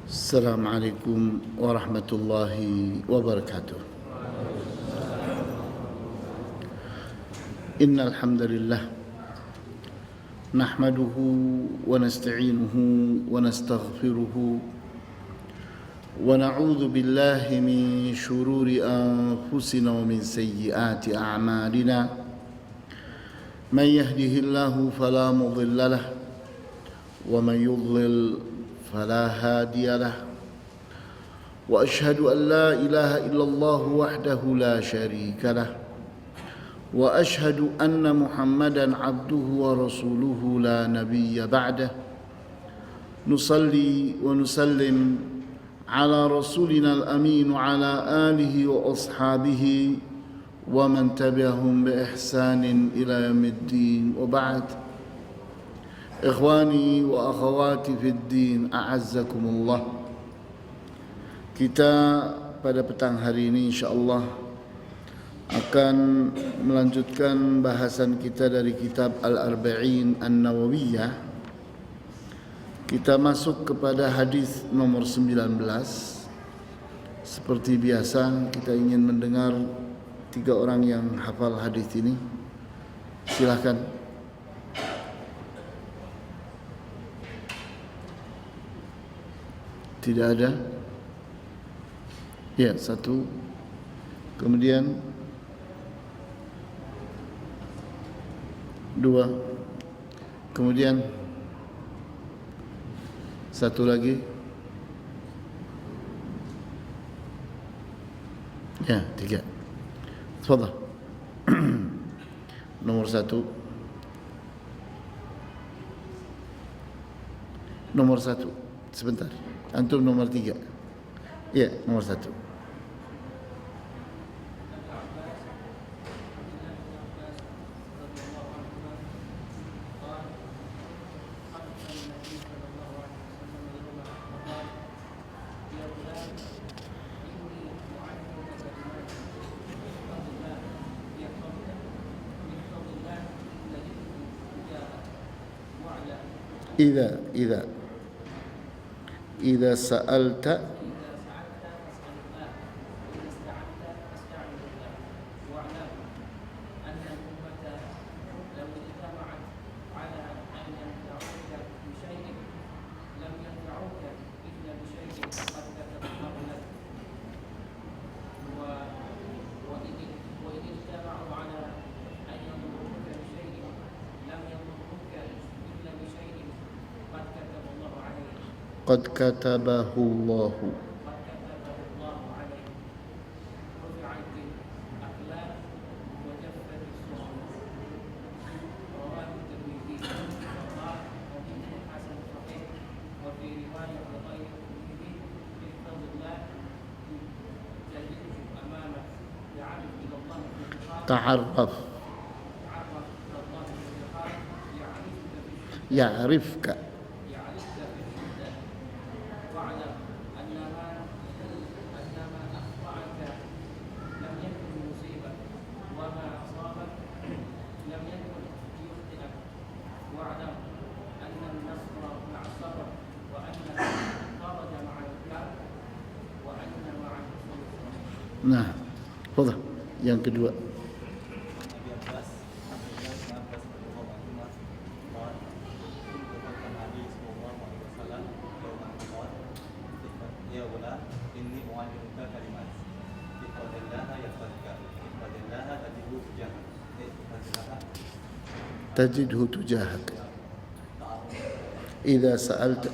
السلام عليكم ورحمة الله وبركاته. إن الحمد لله نحمده ونستعينه ونستغفره ونعوذ بالله من شرور أنفسنا ومن سيئات أعمالنا. من يهده الله فلا مضل له ومن يضلل فلا هادي له، وأشهد أن لا إله إلا الله وحده لا شريك له، وأشهد أن محمدا عبده ورسوله لا نبي بعده. نصلي ونسلم على رسولنا الأمين وعلى آله وأصحابه ومن تبعهم بإحسان إلى يوم الدين، وبعد. Ikhwani wa akhawati fid din, a'azzakumullah. Kita pada petang hari ini insyaallah akan melanjutkan bahasan kita dari kitab Al-Arba'in An-Nawawiyah. Kita masuk kepada hadis nomor 19. Seperti biasa kita ingin mendengar 3 orang yang hafal hadis ini. Silakan. Tidak ada? Ya, 1. Kemudian 2. Kemudian 1 lagi. Ya, 3. Tafadhal. Nomor 1. Nomor 1. Sebentar. Antum nomor 3. Ya, nomor 1. إذا سألت قد كتبه الله. تعرف يعرفك. Nah, fadhal. Yang kedua. تجده تجاهك. إذا سألت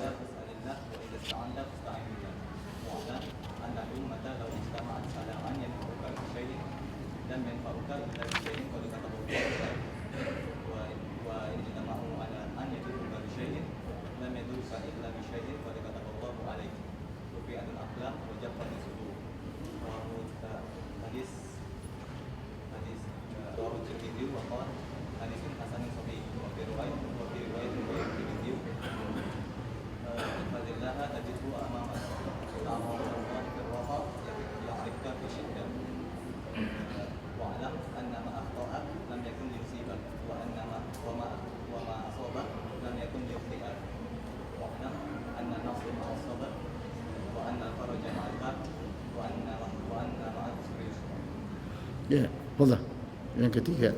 Ya, boleh. Yang ketiga.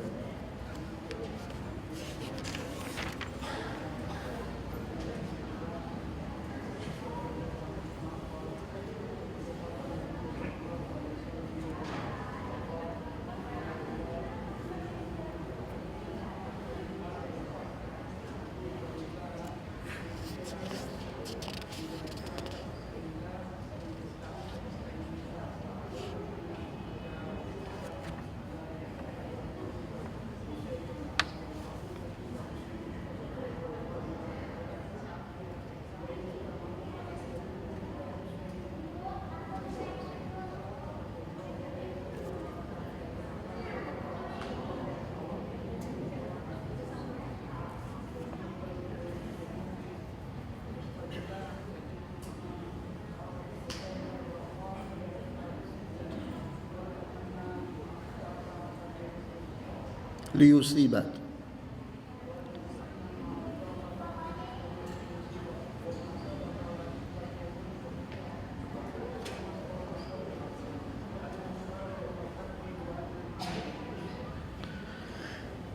Liusibat.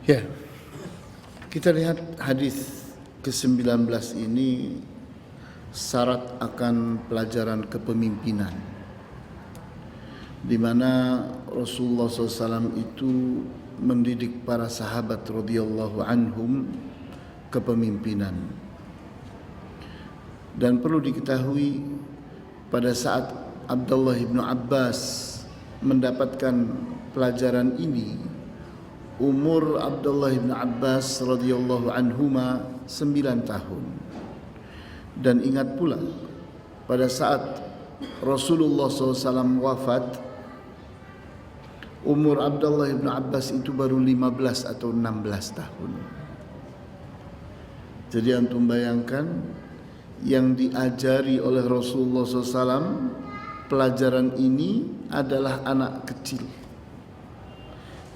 Ya, kita lihat hadis ke-19 ini syarat akan pelajaran kepemimpinan, di mana Rasulullah SAW itu mendidik para sahabat radhiyallahu anhum kepemimpinan. Dan perlu diketahui pada saat Abdullah bin Abbas mendapatkan pelajaran ini, umur Abdullah bin Abbas radhiyallahu anhuma 9 tahun. Dan ingat pula pada saat Rasulullah SAW wafat, umur Abdullah bin Abbas itu baru 15 atau 16 tahun. Jadi antum bayangkan, yang diajari oleh Rasulullah SAW pelajaran ini adalah anak kecil.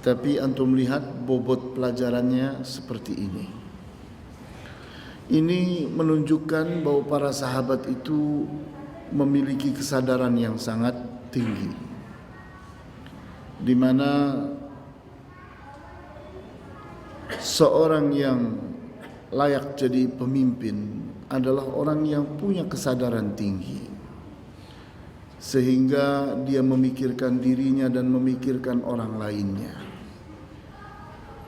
Tapi antum lihat bobot pelajarannya seperti ini. Ini menunjukkan bahwa para sahabat itu memiliki kesadaran yang sangat tinggi, di mana seorang yang layak jadi pemimpin adalah orang yang punya kesadaran tinggi, sehingga dia memikirkan dirinya dan memikirkan orang lainnya.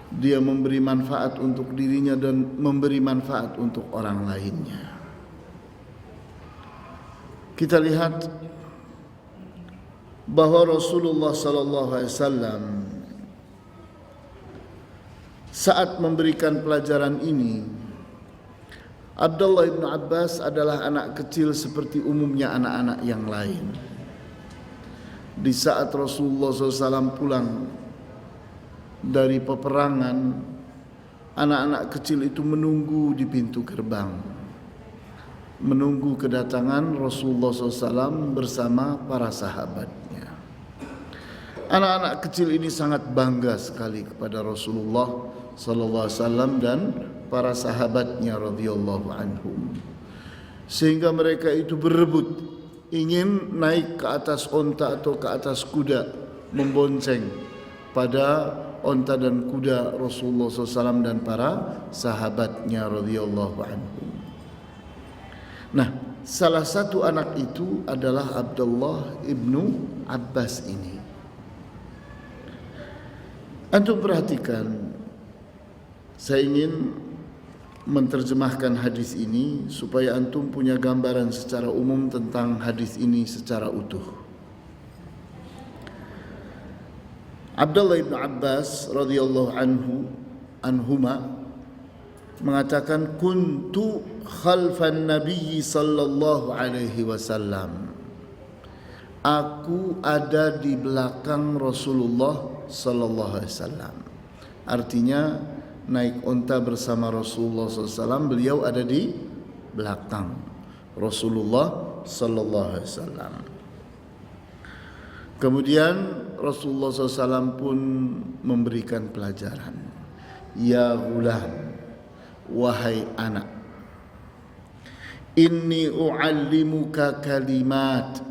Dia memberi manfaat untuk dirinya dan memberi manfaat untuk orang lainnya. Kita lihat bahwa Rasulullah sallallahu alaihi wasallam saat memberikan pelajaran ini, Abdullah bin Abbas adalah anak kecil seperti umumnya anak-anak yang lain. Di saat Rasulullah SAW pulang dari peperangan, anak-anak kecil itu menunggu di pintu gerbang, menunggu kedatangan Rasulullah SAW bersama para sahabatnya. Anak-anak kecil ini sangat bangga sekali kepada Rasulullah SAW dan para sahabatnya radhiyallahu anhum, sehingga mereka itu berebut ingin naik ke atas onta atau ke atas kuda, membonceng pada onta dan kuda Rasulullah SAW dan para sahabatnya radhiyallahu anhum. Nah, salah satu anak itu adalah Abdullah ibnu Abbas ini. Antum perhatikan, saya ingin menerjemahkan hadis ini supaya antum punya gambaran secara umum tentang hadis ini secara utuh. Abdullah ibn Abbas radhiyallahu anhuma mengatakan, kuntu khalfan Nabi sallallahu alaihi wasallam. Aku ada di belakang Rasulullah sallallahu alaihi wasallam. Artinya naik unta bersama Rasulullah SAW, beliau ada di belakang Rasulullah sallallahu alaihi wasallam. Kemudian Rasulullah SAW pun memberikan pelajaran. Ya ghulam, wahai anak, inni u'allimuka kalimat,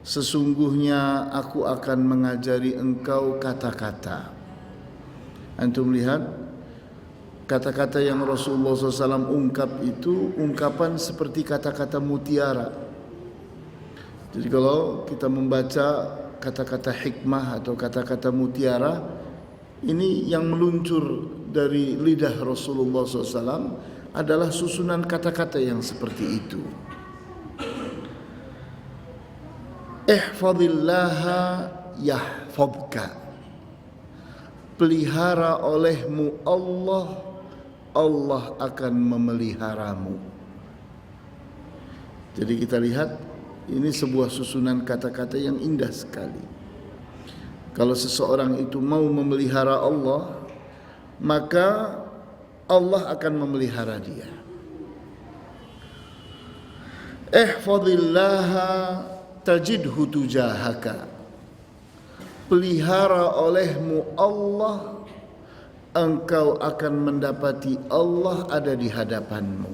sesungguhnya aku akan mengajari engkau kata-kata. Antum lihat kata-kata yang Rasulullah SAW ungkap itu ungkapan seperti kata-kata mutiara. Jadi kalau kita membaca kata-kata hikmah atau kata-kata mutiara, ini yang meluncur dari lidah Rasulullah SAW adalah susunan kata-kata yang seperti itu. Ihfazillaha yahfazka. Pelihara olehmu Allah, Allah akan memeliharamu. Jadi kita lihat ini sebuah susunan kata-kata yang indah sekali. Kalau seseorang itu mau memelihara Allah, maka Allah akan memelihara dia. Ihfazillaha tajidhu tujahaka. Pelihara olehmu Allah, engkau akan mendapati Allah ada di hadapanmu.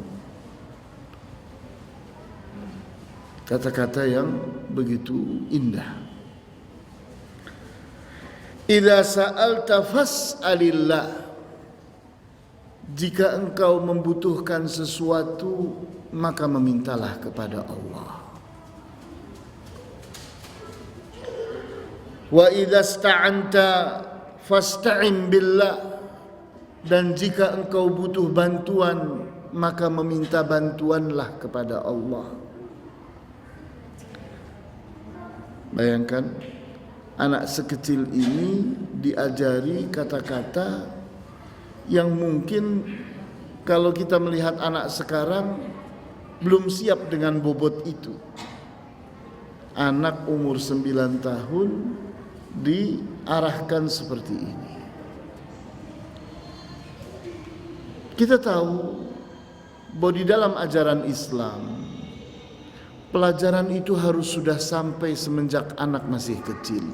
Kata-kata yang begitu indah. Idza sa'alta fas'alillah. Jika engkau membutuhkan sesuatu, maka memintalah kepada Allah. Wa idza sta'anta fasta'in billah. Dan jika engkau butuh bantuan, maka meminta bantuanlah kepada Allah. Bayangkan anak sekecil ini diajari kata-kata yang mungkin kalau kita melihat anak sekarang belum siap dengan bobot itu. Anak umur 9 tahun diarahkan seperti ini. Kita tahu bahwa di dalam ajaran Islam pelajaran itu harus sudah sampai semenjak anak masih kecil.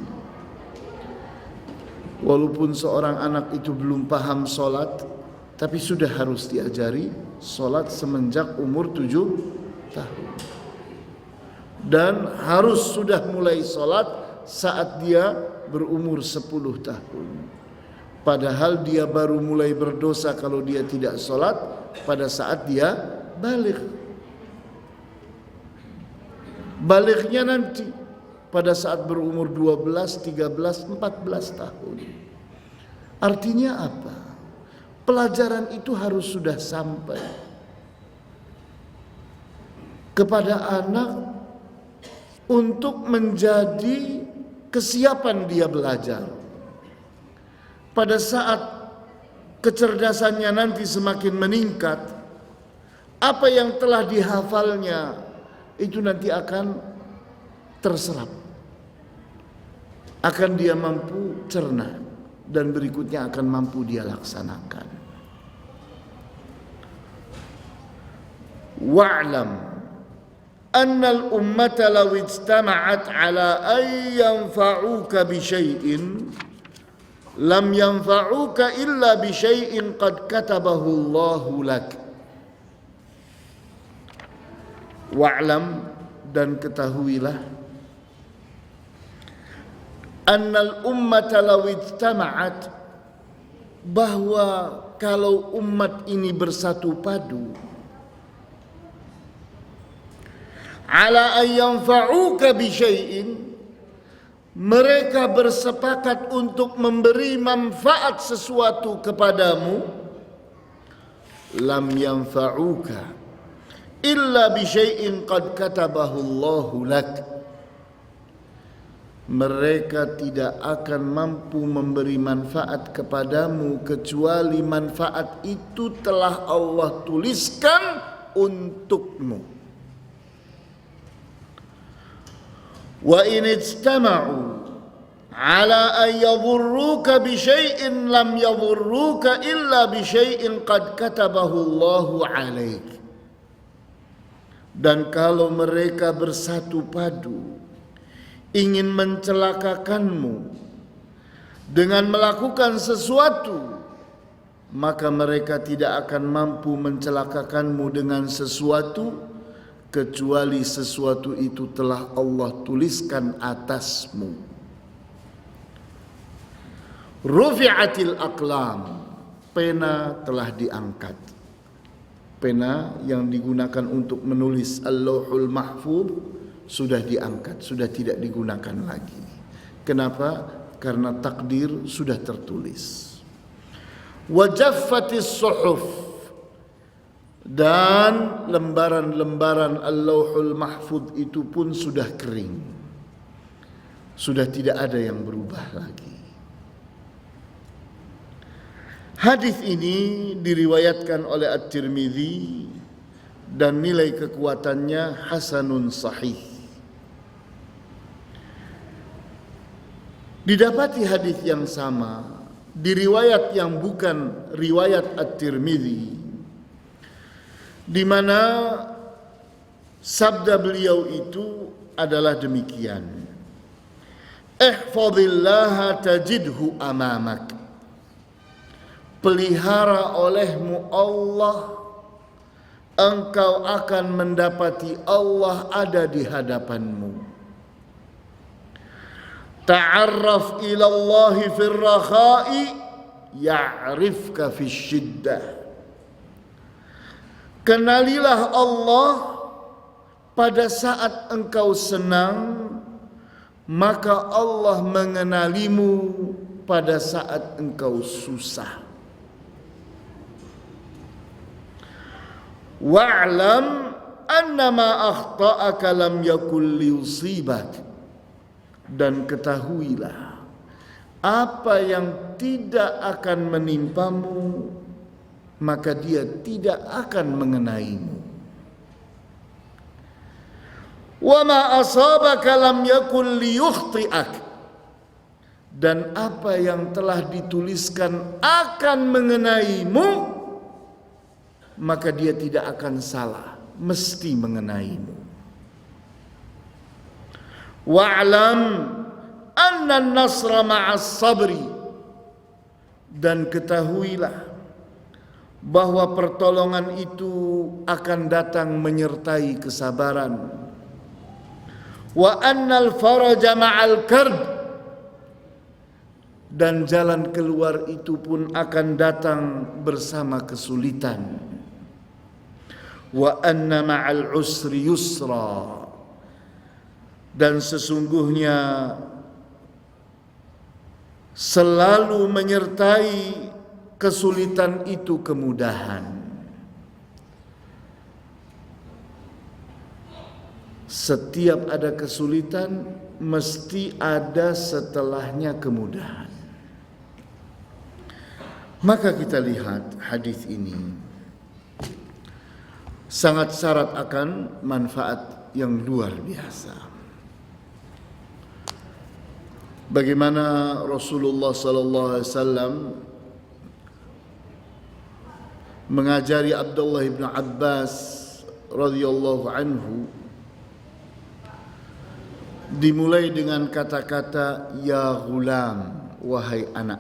Walaupun seorang anak itu belum paham sholat, tapi sudah harus diajari sholat semenjak umur 7 tahun. Dan harus sudah mulai sholat saat dia berumur 10 tahun. Padahal dia baru mulai berdosa kalau dia tidak sholat pada saat dia baligh. Balighnya nanti pada saat berumur 12, 13, 14 tahun. Artinya apa? Pelajaran itu harus sudah sampai kepada anak untuk menjadi kesiapan dia belajar. Pada saat kecerdasannya nanti semakin meningkat, apa yang telah dihafalnya itu nanti akan terserap, akan dia mampu cerna, dan berikutnya akan mampu dia laksanakan. Wa'lam anna al-ummata law ijtama'at ala an yanfa'uka bi syai'in lam yanfa'uka illa bi syai'in qad katabahu Allahu lak. Wa'lam, dan ketahuilah, annal ummata law ijtama'at, bahwa kalau umat ini bersatu padu, ala an yanfa'uka bi syai'in, mereka bersepakat untuk memberi manfaat sesuatu kepadamu, lam yanfa'uka illa bi syai'in qad katabahu Allahu lak, mereka tidak akan mampu memberi manfaat kepadamu kecuali manfaat itu telah Allah tuliskan untukmu. Wa in ijtama'u ala an yadhurruka bi syai'in lam yadhurruka illa bi syai'in qad katabahu Allahu 'alaik. Dan kalau mereka bersatu padu ingin mencelakakanmu dengan melakukan sesuatu, maka mereka tidak akan mampu mencelakakanmu dengan sesuatu kecuali sesuatu itu telah Allah tuliskan atasmu. Rufi'atil aqlam, pena telah diangkat. Pena yang digunakan untuk menulis Al-Lauhul Mahfuz sudah diangkat, sudah tidak digunakan lagi. Kenapa? Karena takdir sudah tertulis. Wa jaffatis suhuf, dan lembaran-lembaran Al-Lauhul Mahfuz itu pun sudah kering. Sudah tidak ada yang berubah lagi. Hadis ini diriwayatkan oleh At-Tirmidzi dan nilai kekuatannya hasanun sahih. Didapati hadis yang sama di riwayat yang bukan riwayat At-Tirmidzi, di mana sabda beliau itu adalah demikian: ihfazillaha tajidhu amamak, pelihara olehmu Allah, engkau akan mendapati Allah ada di hadapanmu. Ta'arraf ilallahi fir rakha'i ya'rifka fish shiddah. Kenalilah Allah pada saat engkau senang, maka Allah mengenalimu pada saat engkau susah. Wa'lam annama akhta'aka lam yakul liyusibak, dan ketahuilah apa yang tidak akan menimpamu maka dia tidak akan mengenaimu. Wa ma asabaka lam yakul liyukhti'ak, dan apa yang telah dituliskan akan mengenaimu maka dia tidak akan salah, mesti mengenaimu. Wa'lam anna an-nasra ma'as sabri, dan ketahuilah bahwa pertolongan itu akan datang menyertai kesabaran. Wa annal faraja ma'al karb, dan jalan keluar itu pun akan datang bersama kesulitan. Wa anna ma'al usri yusra, dan sesungguhnya selalu menyertai kesulitan itu kemudahan. Setiap ada kesulitan mesti ada setelahnya kemudahan. Maka kita lihat hadis ini sangat syarat akan manfaat yang luar biasa. Bagaimana Rasulullah sallallahu alaihi wasallam mengajari Abdullah bin Abbas radhiyallahu anhu, dimulai dengan kata-kata ya ghulam, wahai anak.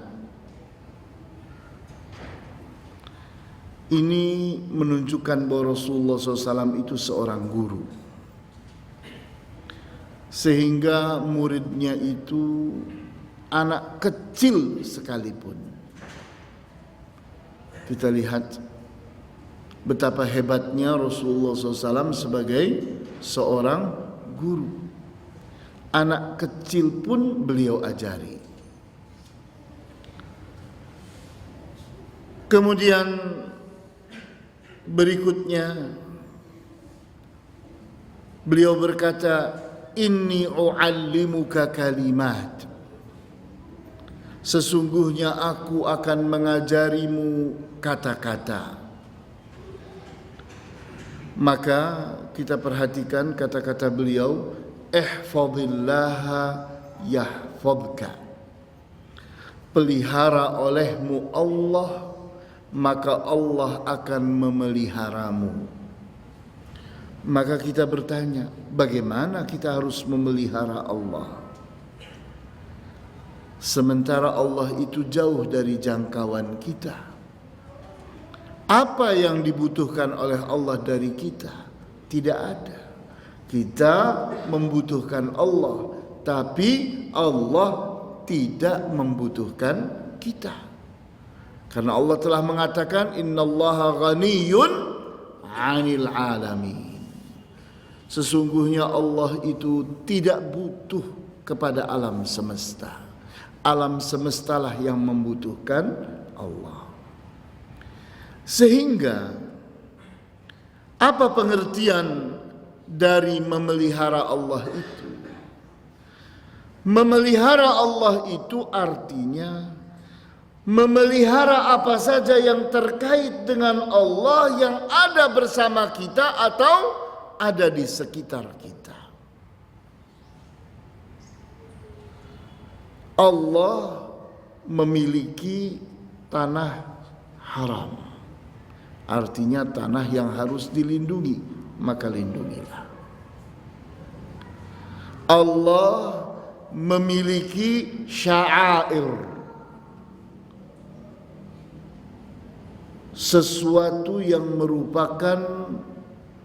Ini menunjukkan bahwa Rasulullah SAW itu seorang guru, sehingga muridnya itu anak kecil sekalipun. Kita lihat betapa hebatnya Rasulullah SAW sebagai seorang guru. Anak kecil pun beliau ajari. Kemudian berikutnya beliau berkata, inni u'allimuka kalimat, sesungguhnya aku akan mengajarimu kata-kata. Maka kita perhatikan kata-kata beliau, ihfazillaha yahfazka, pelihara olehmu Allah, maka Allah akan memeliharamu. Maka kita bertanya, bagaimana kita harus memelihara Allah? Sementara Allah itu jauh dari jangkauan kita. Apa yang dibutuhkan oleh Allah dari kita? Tidak ada. Kita membutuhkan Allah, tapi Allah tidak membutuhkan kita. Karena Allah telah mengatakan innallaha ghaniyyun 'anil 'alamin. Sesungguhnya Allah itu tidak butuh kepada alam semesta. Alam semestalah yang membutuhkan Allah. Sehingga apa pengertian dari memelihara Allah itu? Memelihara Allah itu artinya memelihara apa saja yang terkait dengan Allah yang ada bersama kita atau ada di sekitar kita. Allah memiliki tanah haram. Artinya tanah yang harus dilindungi, maka lindungilah. Allah memiliki sya'air, sesuatu yang merupakan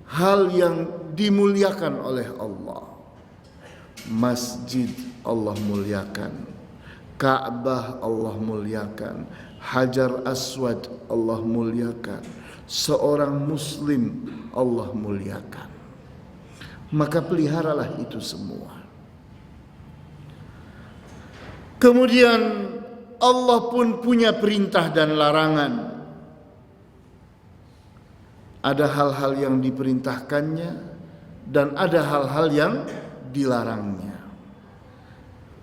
hal yang dimuliakan oleh Allah. Masjid Allah muliakan, Ka'bah Allah muliakan, Hajar Aswad Allah muliakan, seorang muslim Allah muliakan. Maka peliharalah itu semua. Kemudian Allah pun punya perintah dan larangan. Ada hal-hal yang diperintahkannya dan ada hal-hal yang dilarangnya.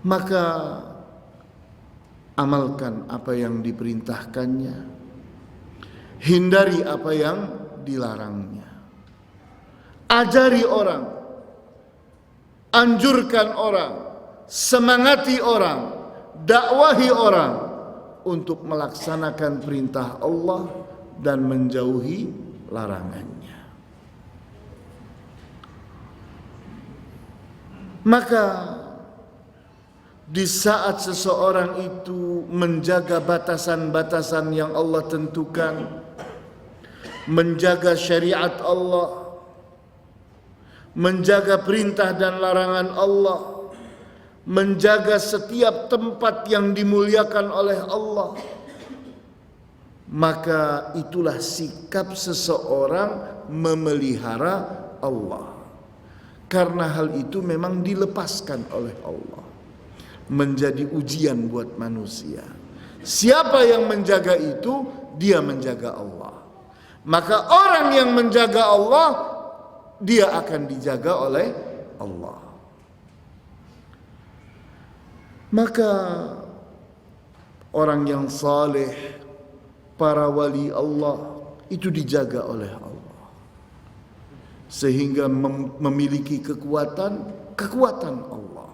Maka amalkan apa yang diperintahkannya, hindari apa yang dilarangnya. Ajari orang, anjurkan orang, semangati orang, dakwahi orang untuk melaksanakan perintah Allah dan menjauhi larangannya. Maka di saat seseorang itu menjaga batasan-batasan yang Allah tentukan, menjaga syariat Allah, menjaga perintah dan larangan Allah, menjaga setiap tempat yang dimuliakan oleh Allah, maka itulah sikap seseorang memelihara Allah. Karena hal itu memang dilepaskan oleh Allah, menjadi ujian buat manusia. Siapa yang menjaga itu, dia menjaga Allah. Maka orang yang menjaga Allah, dia akan dijaga oleh Allah. Maka orang yang saleh, para wali Allah itu dijaga oleh Allah, sehingga memiliki kekuatan Allah.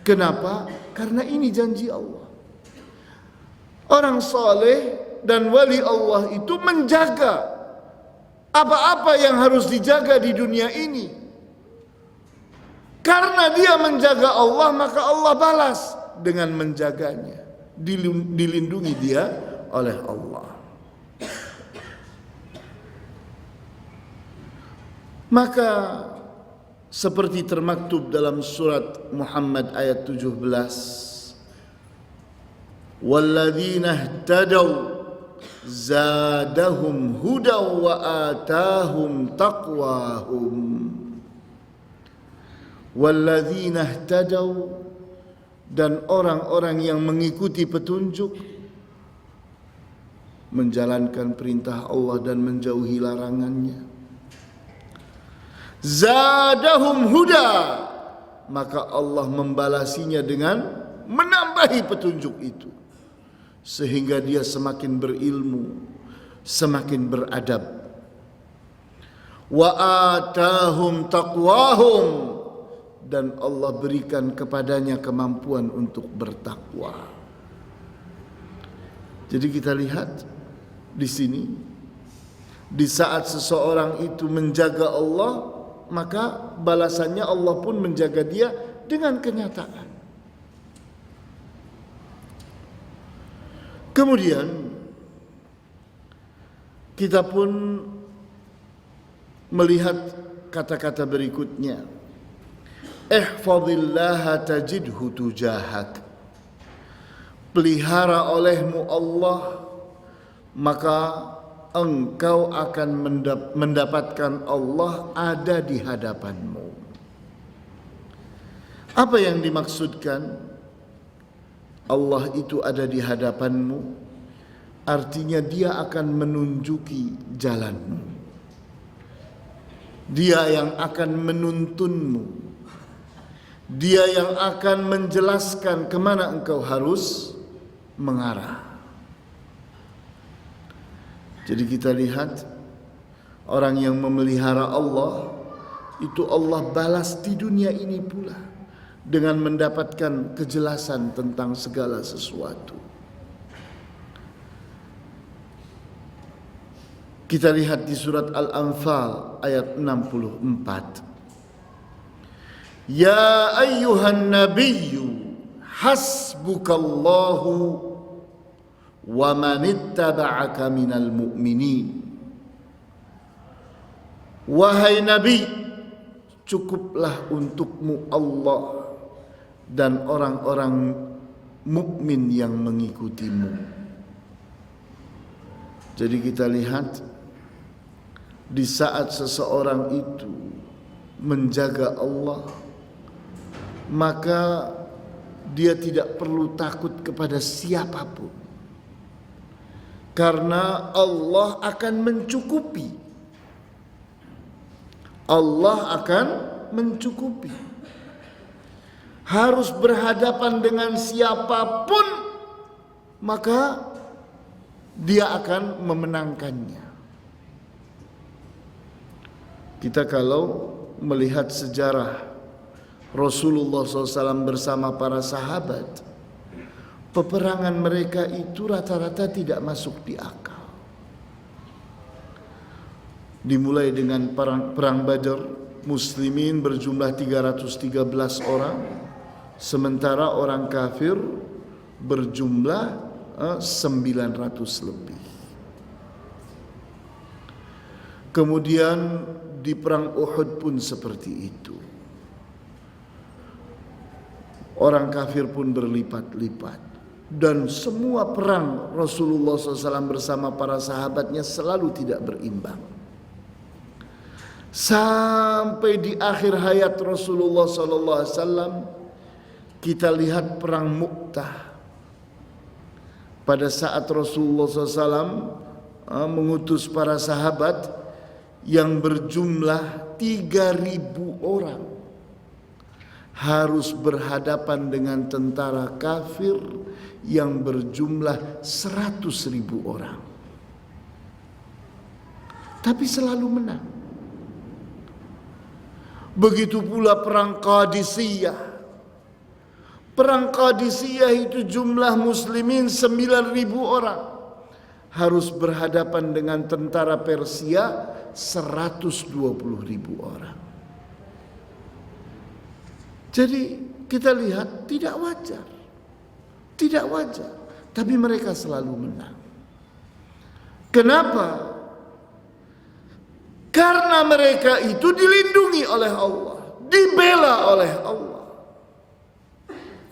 Kenapa? Karena ini janji Allah. Orang saleh dan wali Allah itu menjaga apa-apa yang harus dijaga di dunia ini. Karena dia menjaga Allah, maka Allah balas dengan menjaganya. Dilindungi dia oleh Allah. Maka seperti termaktub dalam surat Muhammad ayat 17, walladzina ihtadaw zadahum hudaw wa atahum taqwahum. Walladzina ihtadaw, dan orang-orang yang mengikuti petunjuk, menjalankan perintah Allah dan menjauhi larangannya, zadahum huda, maka Allah membalasinya dengan menambahi petunjuk itu, sehingga dia semakin berilmu, semakin beradab. Wa atahum taqwahum, dan Allah berikan kepadanya kemampuan untuk bertakwa. Jadi kita lihat di sini, di saat seseorang itu menjaga Allah, maka balasannya Allah pun menjaga dia dengan kenyataan. Kemudian kita pun melihat kata-kata berikutnya, ihfazillaha tajidhu tujahak. Pelihara olehmu Allah, maka engkau akan mendapatkan Allah ada di hadapanmu. Apa yang dimaksudkan Allah itu ada di hadapanmu? Artinya dia akan menunjuki jalanmu. Dia yang akan menuntunmu. Dia yang akan menjelaskan kemana engkau harus mengarah. Jadi kita lihat orang yang memelihara Allah itu Allah balas di dunia ini pula dengan mendapatkan kejelasan tentang segala sesuatu. Kita lihat di surat Al-Anfal ayat 64. Ya ayyuhan nabiyyu hasbukallahu wa manittaba'aka minal mu'minin. Wahai Nabi, cukuplah untukmu Allah dan orang-orang mukmin yang mengikutimu. Jadi kita lihat di saat seseorang itu menjaga Allah, maka dia tidak perlu takut kepada siapapun, karena Allah akan mencukupi. Allah akan mencukupi. Harus berhadapan dengan siapapun, maka dia akan memenangkannya. Kita kalau melihat sejarah Rasulullah SAW bersama para sahabat, peperangan mereka itu rata-rata tidak masuk di akal. Dimulai dengan perang Badar, muslimin berjumlah 313 orang, sementara orang kafir berjumlah 900 lebih. Kemudian di perang Uhud pun seperti itu. Orang kafir pun berlipat-lipat. Dan semua perang Rasulullah SAW bersama para sahabatnya selalu tidak berimbang. Sampai di akhir hayat Rasulullah SAW, kita lihat perang Mu'tah. Pada saat Rasulullah SAW mengutus para sahabat yang berjumlah 3.000 orang harus berhadapan dengan tentara kafir yang berjumlah 100.000 orang, tapi selalu menang. Begitu pula perang Qadisiyah. Perang Qadisiyah itu jumlah muslimin 9.000 orang, harus berhadapan dengan tentara Persia 120.000 orang. Jadi kita lihat tidak wajar. Tidak wajar. Tapi mereka selalu menang. Kenapa? Karena mereka itu dilindungi oleh Allah, dibela oleh Allah.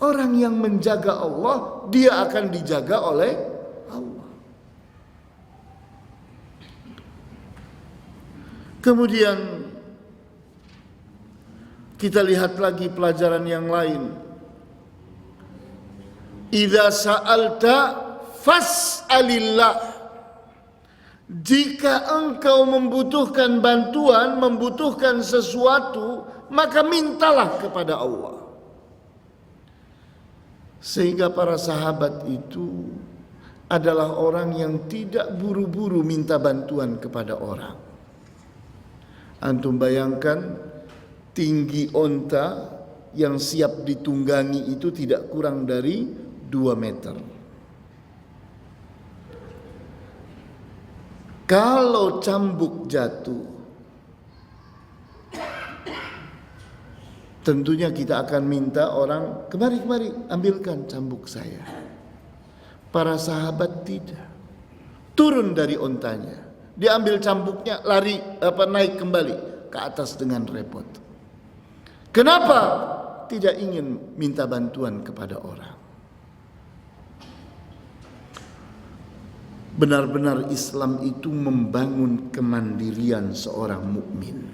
Orang yang menjaga Allah, dia akan dijaga oleh Allah. Kemudian kita lihat lagi pelajaran yang lain. Idza sa'alta fas'alillah. Jika engkau membutuhkan bantuan, membutuhkan sesuatu, maka mintalah kepada Allah. Sehingga para sahabat itu adalah orang yang tidak buru-buru minta bantuan kepada orang. Antum bayangkan, tinggi onta yang siap ditunggangi itu tidak kurang dari 2 meter. Kalau cambuk jatuh, tentunya kita akan minta orang, kemari ambilkan cambuk saya. Para sahabat tidak. Turun dari ontanya, diambil cambuknya, lari naik kembali ke atas dengan repot. Kenapa tidak ingin minta bantuan kepada orang? Benar-benar Islam itu membangun kemandirian seorang mukmin.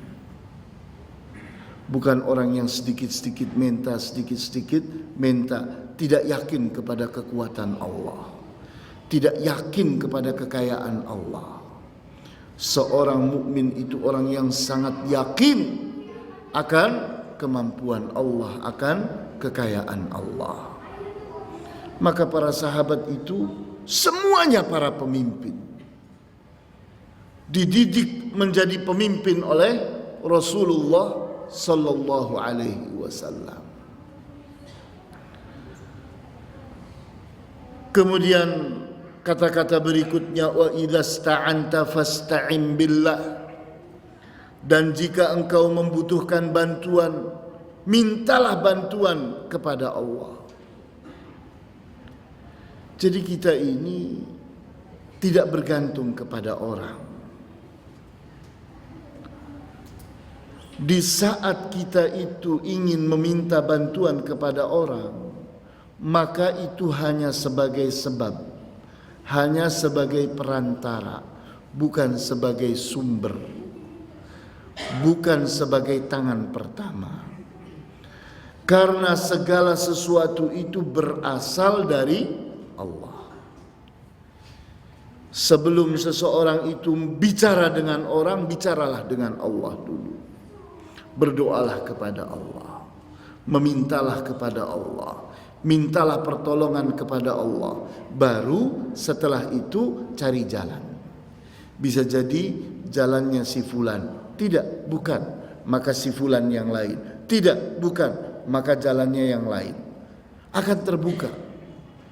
Bukan orang yang sedikit-sedikit minta, tidak yakin kepada kekuatan Allah, tidak yakin kepada kekayaan Allah. Seorang mukmin itu orang yang sangat yakin akan kemampuan Allah, akan kekayaan Allah. Maka para sahabat itu semuanya para pemimpin, dididik menjadi pemimpin oleh Rasulullah sallallahu alaihi wasallam. Kemudian kata-kata berikutnya, wa idza sta'anta fasta'in billah, dan jika engkau membutuhkan bantuan, mintalah bantuan kepada Allah. Jadi kita ini tidak bergantung kepada orang. Di saat kita itu ingin meminta bantuan kepada orang, maka itu hanya sebagai sebab, hanya sebagai perantara, bukan sebagai sumber, bukan sebagai tangan pertama. Karena segala sesuatu itu berasal dari Allah. Sebelum seseorang itu bicara dengan orang, bicaralah dengan Allah dulu. Berdoalah kepada Allah, memintalah kepada Allah, mintalah pertolongan kepada Allah. Baru setelah itu cari jalan. Bisa jadi jalannya si fulan, tidak, bukan, maka si fulan yang lain, tidak, bukan, maka jalannya yang lain akan terbuka.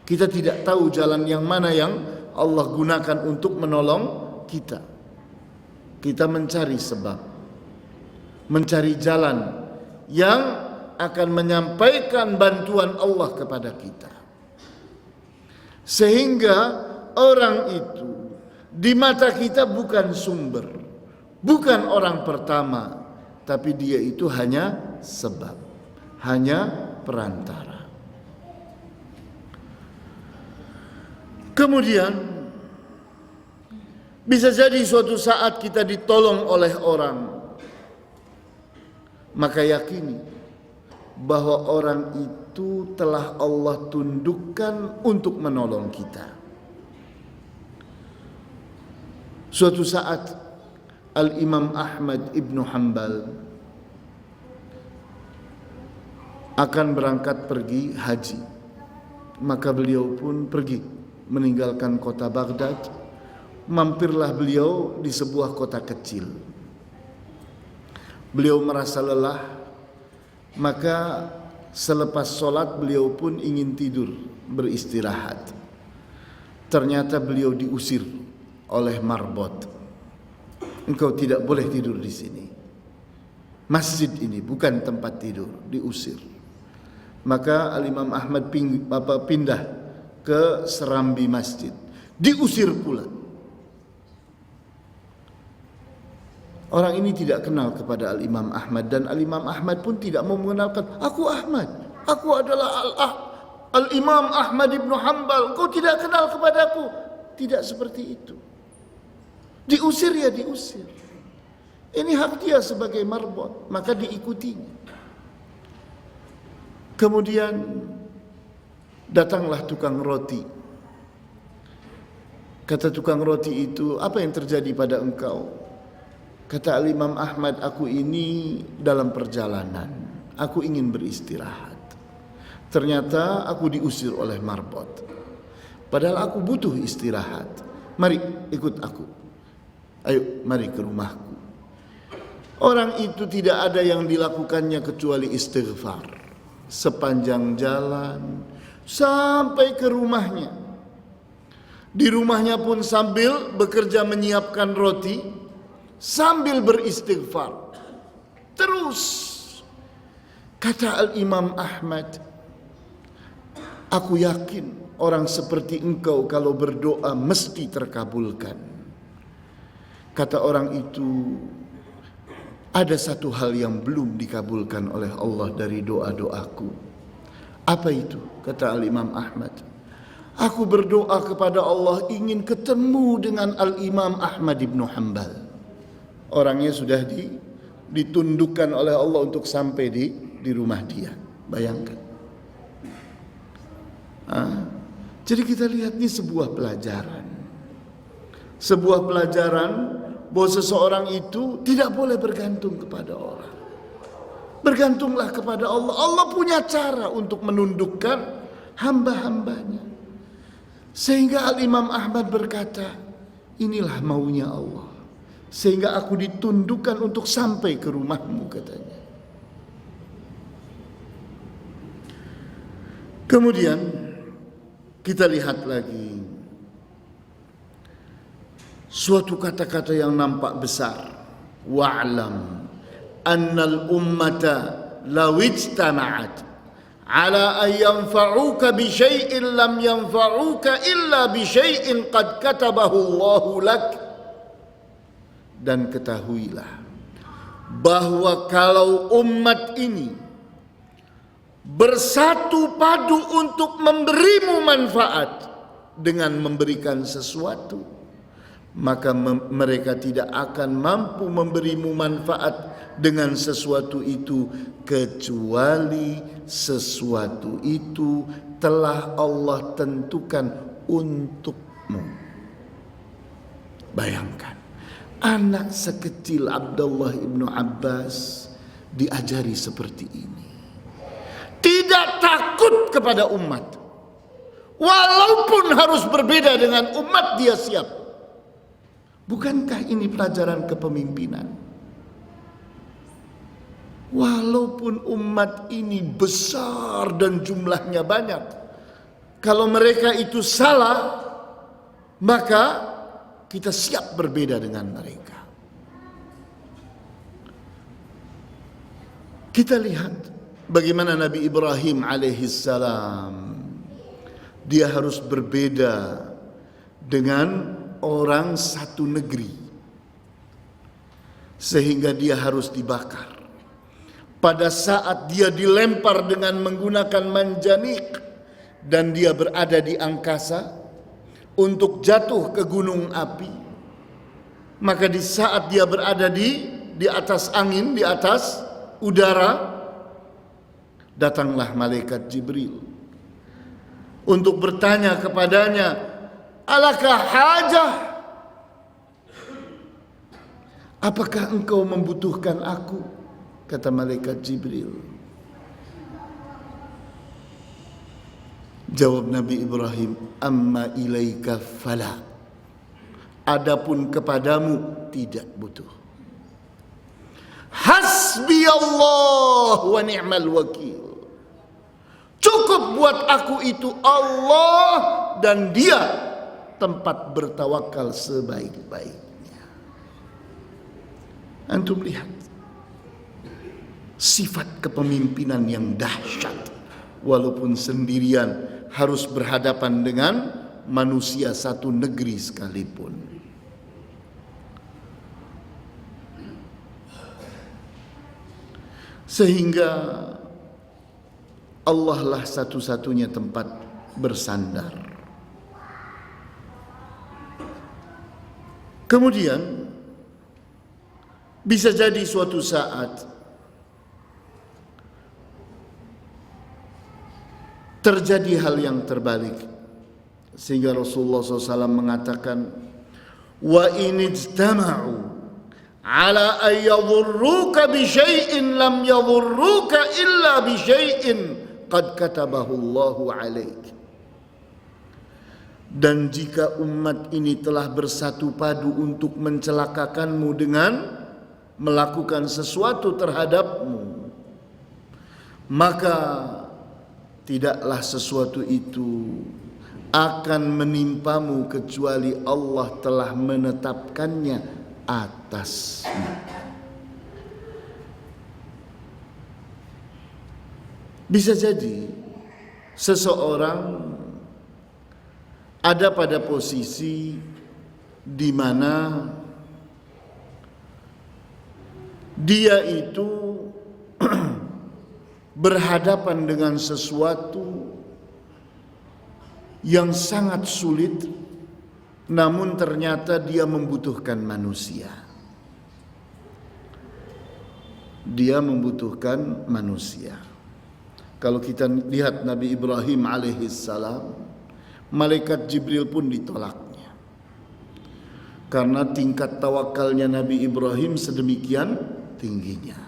Kita tidak tahu jalan yang mana yang Allah gunakan untuk menolong kita. Kita mencari sebab, mencari jalan yang akan menyampaikan bantuan Allah kepada kita. Sehingga orang itu di mata kita bukan sumber, bukan orang pertama, tapi dia itu hanya sebab, hanya perantara. Kemudian bisa jadi suatu saat kita ditolong oleh orang, maka yakini bahwa orang itu telah Allah tundukkan untuk menolong kita. Suatu saat Al-Imam Ahmad ibnu Hanbal akan berangkat pergi haji. Maka beliau pun pergi meninggalkan kota Baghdad. Mampirlah beliau di sebuah kota kecil. Beliau merasa lelah, maka selepas sholat beliau pun ingin tidur, beristirahat. Ternyata beliau diusir oleh marbot. Engkau tidak boleh tidur di sini. Masjid ini bukan tempat tidur, diusir. Maka Al-Imam Ahmad pindah ke serambi masjid, diusir pula. Orang ini tidak kenal kepada Al-Imam Ahmad, dan Al-Imam Ahmad pun tidak mau mengenalkan, aku Ahmad, aku adalah Al-Imam Ahmad ibnu Hanbal, kau tidak kenal kepadaku. Tidak seperti itu. Diusir ya diusir. Ini hak dia sebagai marbot, maka diikutinya. Kemudian datanglah tukang roti. Kata tukang roti itu, apa yang terjadi pada engkau? Kata Al-Imam Ahmad, aku ini dalam perjalanan, aku ingin beristirahat. Ternyata aku diusir oleh marbot. Padahal aku butuh istirahat. Mari ikut aku. Ayo mari ke rumahku. Orang itu tidak ada yang dilakukannya kecuali istighfar. Sepanjang jalan sampai ke rumahnya. Di rumahnya pun sambil bekerja menyiapkan roti, sambil beristighfar. Terus kata Al-Imam Ahmad, aku yakin orang seperti engkau kalau berdoa mesti terkabulkan. Kata orang itu, ada satu hal yang belum dikabulkan oleh Allah dari doa-doaku. Apa itu? Kata Al-Imam Ahmad, aku berdoa kepada Allah ingin ketemu dengan Al-Imam Ahmad ibn Hanbal. Orangnya sudah ditundukkan oleh Allah untuk sampai di rumah dia. Bayangkan. Jadi kita lihat ini sebuah pelajaran. Sebuah pelajaran bahwa seseorang itu tidak boleh bergantung kepada orang. Bergantunglah kepada Allah. Allah punya cara untuk menundukkan hamba-hambanya. Sehingga Al-Imam Ahmad berkata, inilah maunya Allah. Sehingga aku ditundukkan untuk sampai ke rumahmu, katanya. Kemudian kita lihat lagi suatu kata-kata yang nampak besar. Wa'lam annal ummata law ijtama'at ala an yanfa'uka bi syai'in lam yanfa'uka illa bi syai'in qad katabahu Allahu lak. Dan ketahuilah bahwa kalau umat ini bersatu padu untuk memberimu manfaat dengan memberikan sesuatu, maka mereka tidak akan mampu memberimu manfaat dengan sesuatu itu kecuali sesuatu itu telah Allah tentukan untukmu. Bayangkan, anak sekecil Abdullah ibnu Abbas diajari seperti ini. Tidak takut kepada umat, walaupun harus berbeda dengan umat, dia siap. Bukankah ini pelajaran kepemimpinan? Walaupun umat ini besar dan jumlahnya banyak, kalau mereka itu salah, maka kita siap berbeda dengan mereka. Kita lihat bagaimana Nabi Ibrahim alaihissalam, dia harus berbeda dengan orang satu negeri, sehingga dia harus dibakar. Pada saat dia dilempar dengan menggunakan manjanik dan dia berada di angkasa untuk jatuh ke gunung api, maka di saat dia berada di atas angin, di atas udara, datanglah malaikat Jibril untuk bertanya kepadanya, alakah hajah? Apakah engkau membutuhkan aku? Kata malaikat Jibril. Jawab Nabi Ibrahim, amma ilaika fala. Adapun kepadamu tidak butuh. Hasbi Allah wa ni'mal wakil. Cukup buat aku itu Allah dan Dia tempat bertawakal sebaik-baiknya. Antum lihat sifat kepemimpinan yang dahsyat, walaupun sendirian harus berhadapan dengan manusia satu negeri sekalipun. Sehingga Allah lah satu-satunya tempat bersandar. Kemudian bisa jadi suatu saat terjadi hal yang terbalik, sehingga Rasulullah SAW mengatakan, wa in ijtama'u ala an yadhurruka bi syai'in lam yadhurruka illa bi syai'in qad katabahu Allahu 'alaik. Dan jika umat ini telah bersatu padu untuk mencelakakanmu dengan melakukan sesuatu terhadapmu, maka tidaklah sesuatu itu akan menimpamu kecuali Allah telah menetapkannya atasmu. Bisa jadi seseorang ada pada posisi di mana dia itu berhadapan dengan sesuatu yang sangat sulit, namun ternyata dia membutuhkan manusia. Dia membutuhkan manusia. Kalau kita lihat Nabi Ibrahim alaihissalam, malaikat Jibril pun ditolaknya. Karena tingkat tawakalnya Nabi Ibrahim sedemikian tingginya.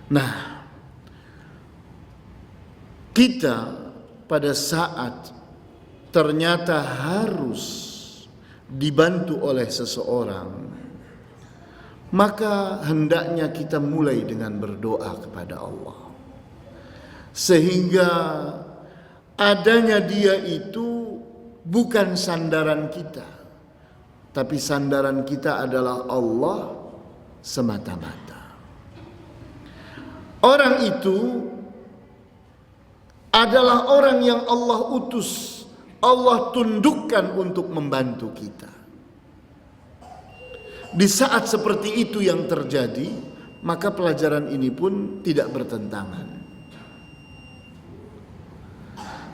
Nah, kita pada saat ternyata harus dibantu oleh seseorang, maka hendaknya kita mulai dengan berdoa kepada Allah. Sehingga adanya dia itu bukan sandaran kita, tapi sandaran kita adalah Allah semata-mata. Orang itu adalah orang yang Allah utus, Allah tundukkan untuk membantu kita. Di saat seperti itu yang terjadi, maka pelajaran ini pun tidak bertentangan.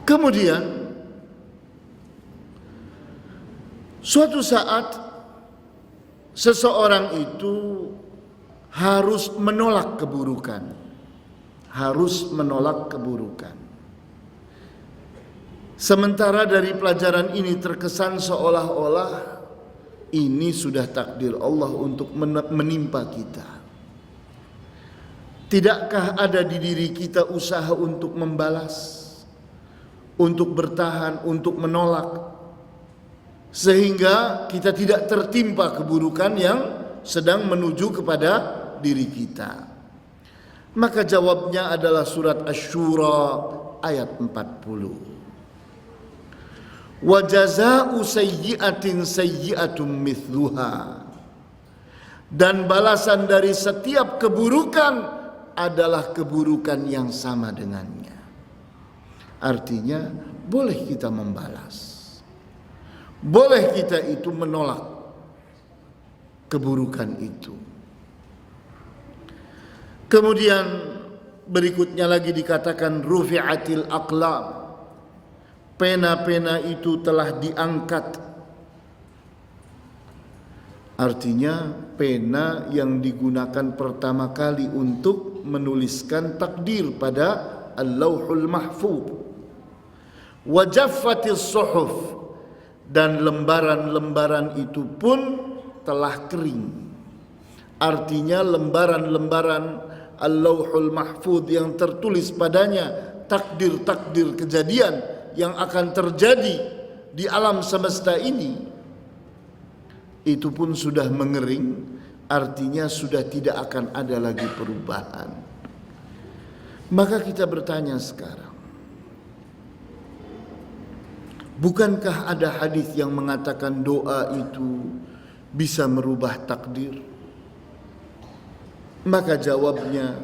Kemudian suatu saat seseorang itu harus menolak keburukan. Harus menolak keburukan. Sementara dari pelajaran ini terkesan seolah-olah ini sudah takdir Allah untuk menimpa kita. Tidakkah ada di diri kita usaha untuk membalas, untuk bertahan, untuk menolak, sehingga kita tidak tertimpa keburukan yang sedang menuju kepada diri kita? Maka jawabnya adalah surat Asy-Syura ayat 40. Wa jazaa'u sayyi'atin sayyi'atun mithluha. Dan balasan dari setiap keburukan adalah keburukan yang sama dengannya. Artinya boleh kita membalas, boleh kita itu menolak keburukan itu. Kemudian berikutnya lagi dikatakan rufi'atil aqlam. Pena-pena itu telah diangkat. Artinya pena yang digunakan pertama kali untuk menuliskan takdir pada Al-Lauhul Mahfuz. Wa jaffatis suhuf, dan lembaran-lembaran itu pun telah kering. Artinya lembaran-lembaran Al-Lauhul Mahfuz yang tertulis padanya takdir-takdir kejadian yang akan terjadi di alam semesta ini, itu pun sudah mengering. Artinya sudah tidak akan ada lagi perubahan. Maka kita bertanya sekarang, bukankah ada hadis yang mengatakan doa itu bisa merubah takdir? Maka jawabnya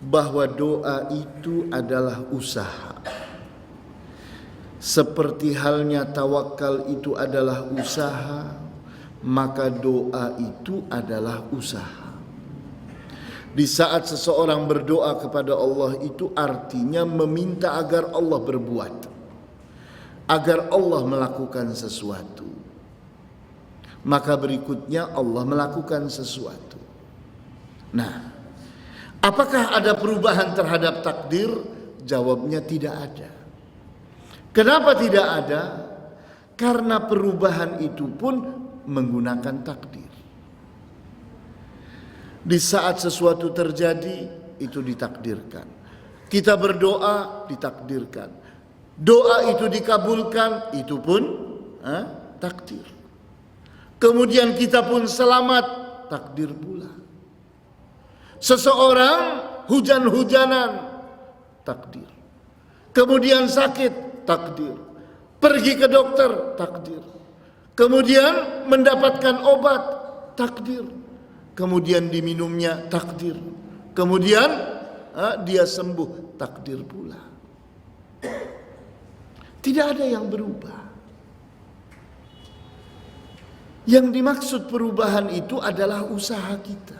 bahwa doa itu adalah usaha. Seperti halnya tawakal itu adalah usaha, maka doa itu adalah usaha. Di saat seseorang berdoa kepada Allah itu artinya meminta agar Allah berbuat, agar Allah melakukan sesuatu. Maka berikutnya Allah melakukan sesuatu. Nah, apakah ada perubahan terhadap takdir? Jawabnya tidak ada. Kenapa tidak ada? Karena perubahan itu pun menggunakan takdir. Di saat sesuatu terjadi, itu ditakdirkan. Kita berdoa, ditakdirkan. Doa itu dikabulkan, itu pun takdir. Kemudian kita pun selamat, takdir pula. Seseorang hujan-hujanan, takdir. Kemudian sakit, takdir. Pergi ke dokter, takdir. Kemudian mendapatkan obat, takdir. Kemudian diminumnya, takdir. Kemudian dia sembuh, takdir pula. Tidak ada yang berubah. Yang dimaksud perubahan itu adalah usaha kita.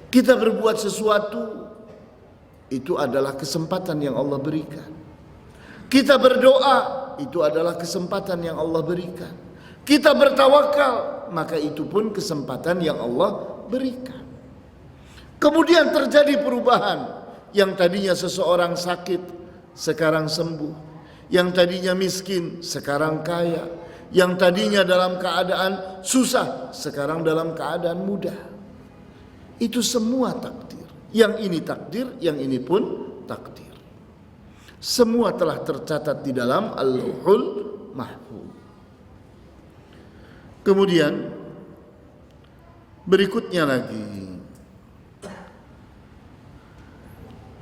Kita berbuat sesuatu, itu adalah kesempatan yang Allah berikan. Kita berdoa, itu adalah kesempatan yang Allah berikan. Kita bertawakal, maka itu pun kesempatan yang Allah berikan. Kemudian terjadi perubahan. Yang tadinya seseorang sakit, sekarang sembuh. Yang tadinya miskin, sekarang kaya. Yang tadinya dalam keadaan susah, sekarang dalam keadaan mudah. Itu semua takdir. Yang ini takdir, yang ini pun takdir. Semua telah tercatat di dalam Al-Lauhul Mahfuz. Kemudian berikutnya lagi,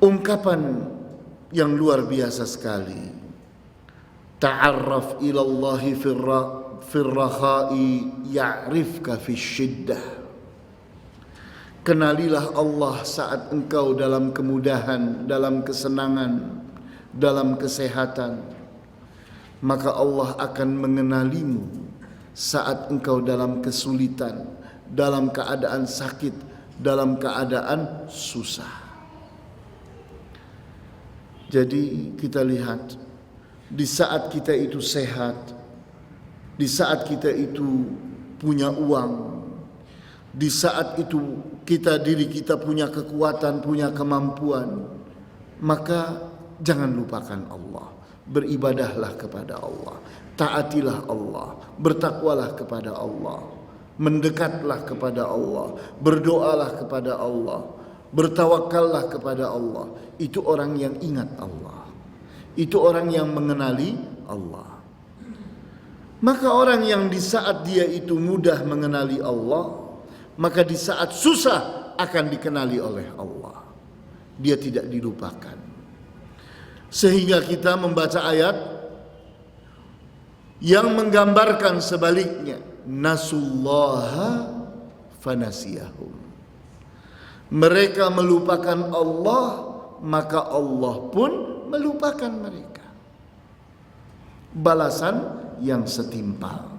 ungkapan yang luar biasa sekali. Ta'arraf ilallahi firrakhai ya'rifka fisyiddah. Kenalilah Allah saat engkau dalam kemudahan, dalam kesenangan, dalam kesehatan. Maka Allah akan mengenalimu saat engkau dalam kesulitan, dalam keadaan sakit, dalam keadaan susah. Jadi kita lihat, di saat kita itu sehat, di saat kita itu punya uang, di saat itu diri kita punya kekuatan, punya kemampuan, maka jangan lupakan Allah. Beribadahlah kepada Allah, taatilah Allah, bertakwalah kepada Allah, mendekatlah kepada Allah, berdoalah kepada Allah, bertawakallah kepada Allah. Itu orang yang ingat Allah, itu orang yang mengenali Allah. Maka orang yang di saat dia itu mudah mengenali Allah, maka di saat susah akan dikenali oleh Allah. Dia tidak dilupakan. Sehingga kita membaca ayat yang menggambarkan sebaliknya. Nasullaha fanasiyahum. Mereka melupakan Allah, maka Allah pun melupakan mereka. Balasan yang setimpal.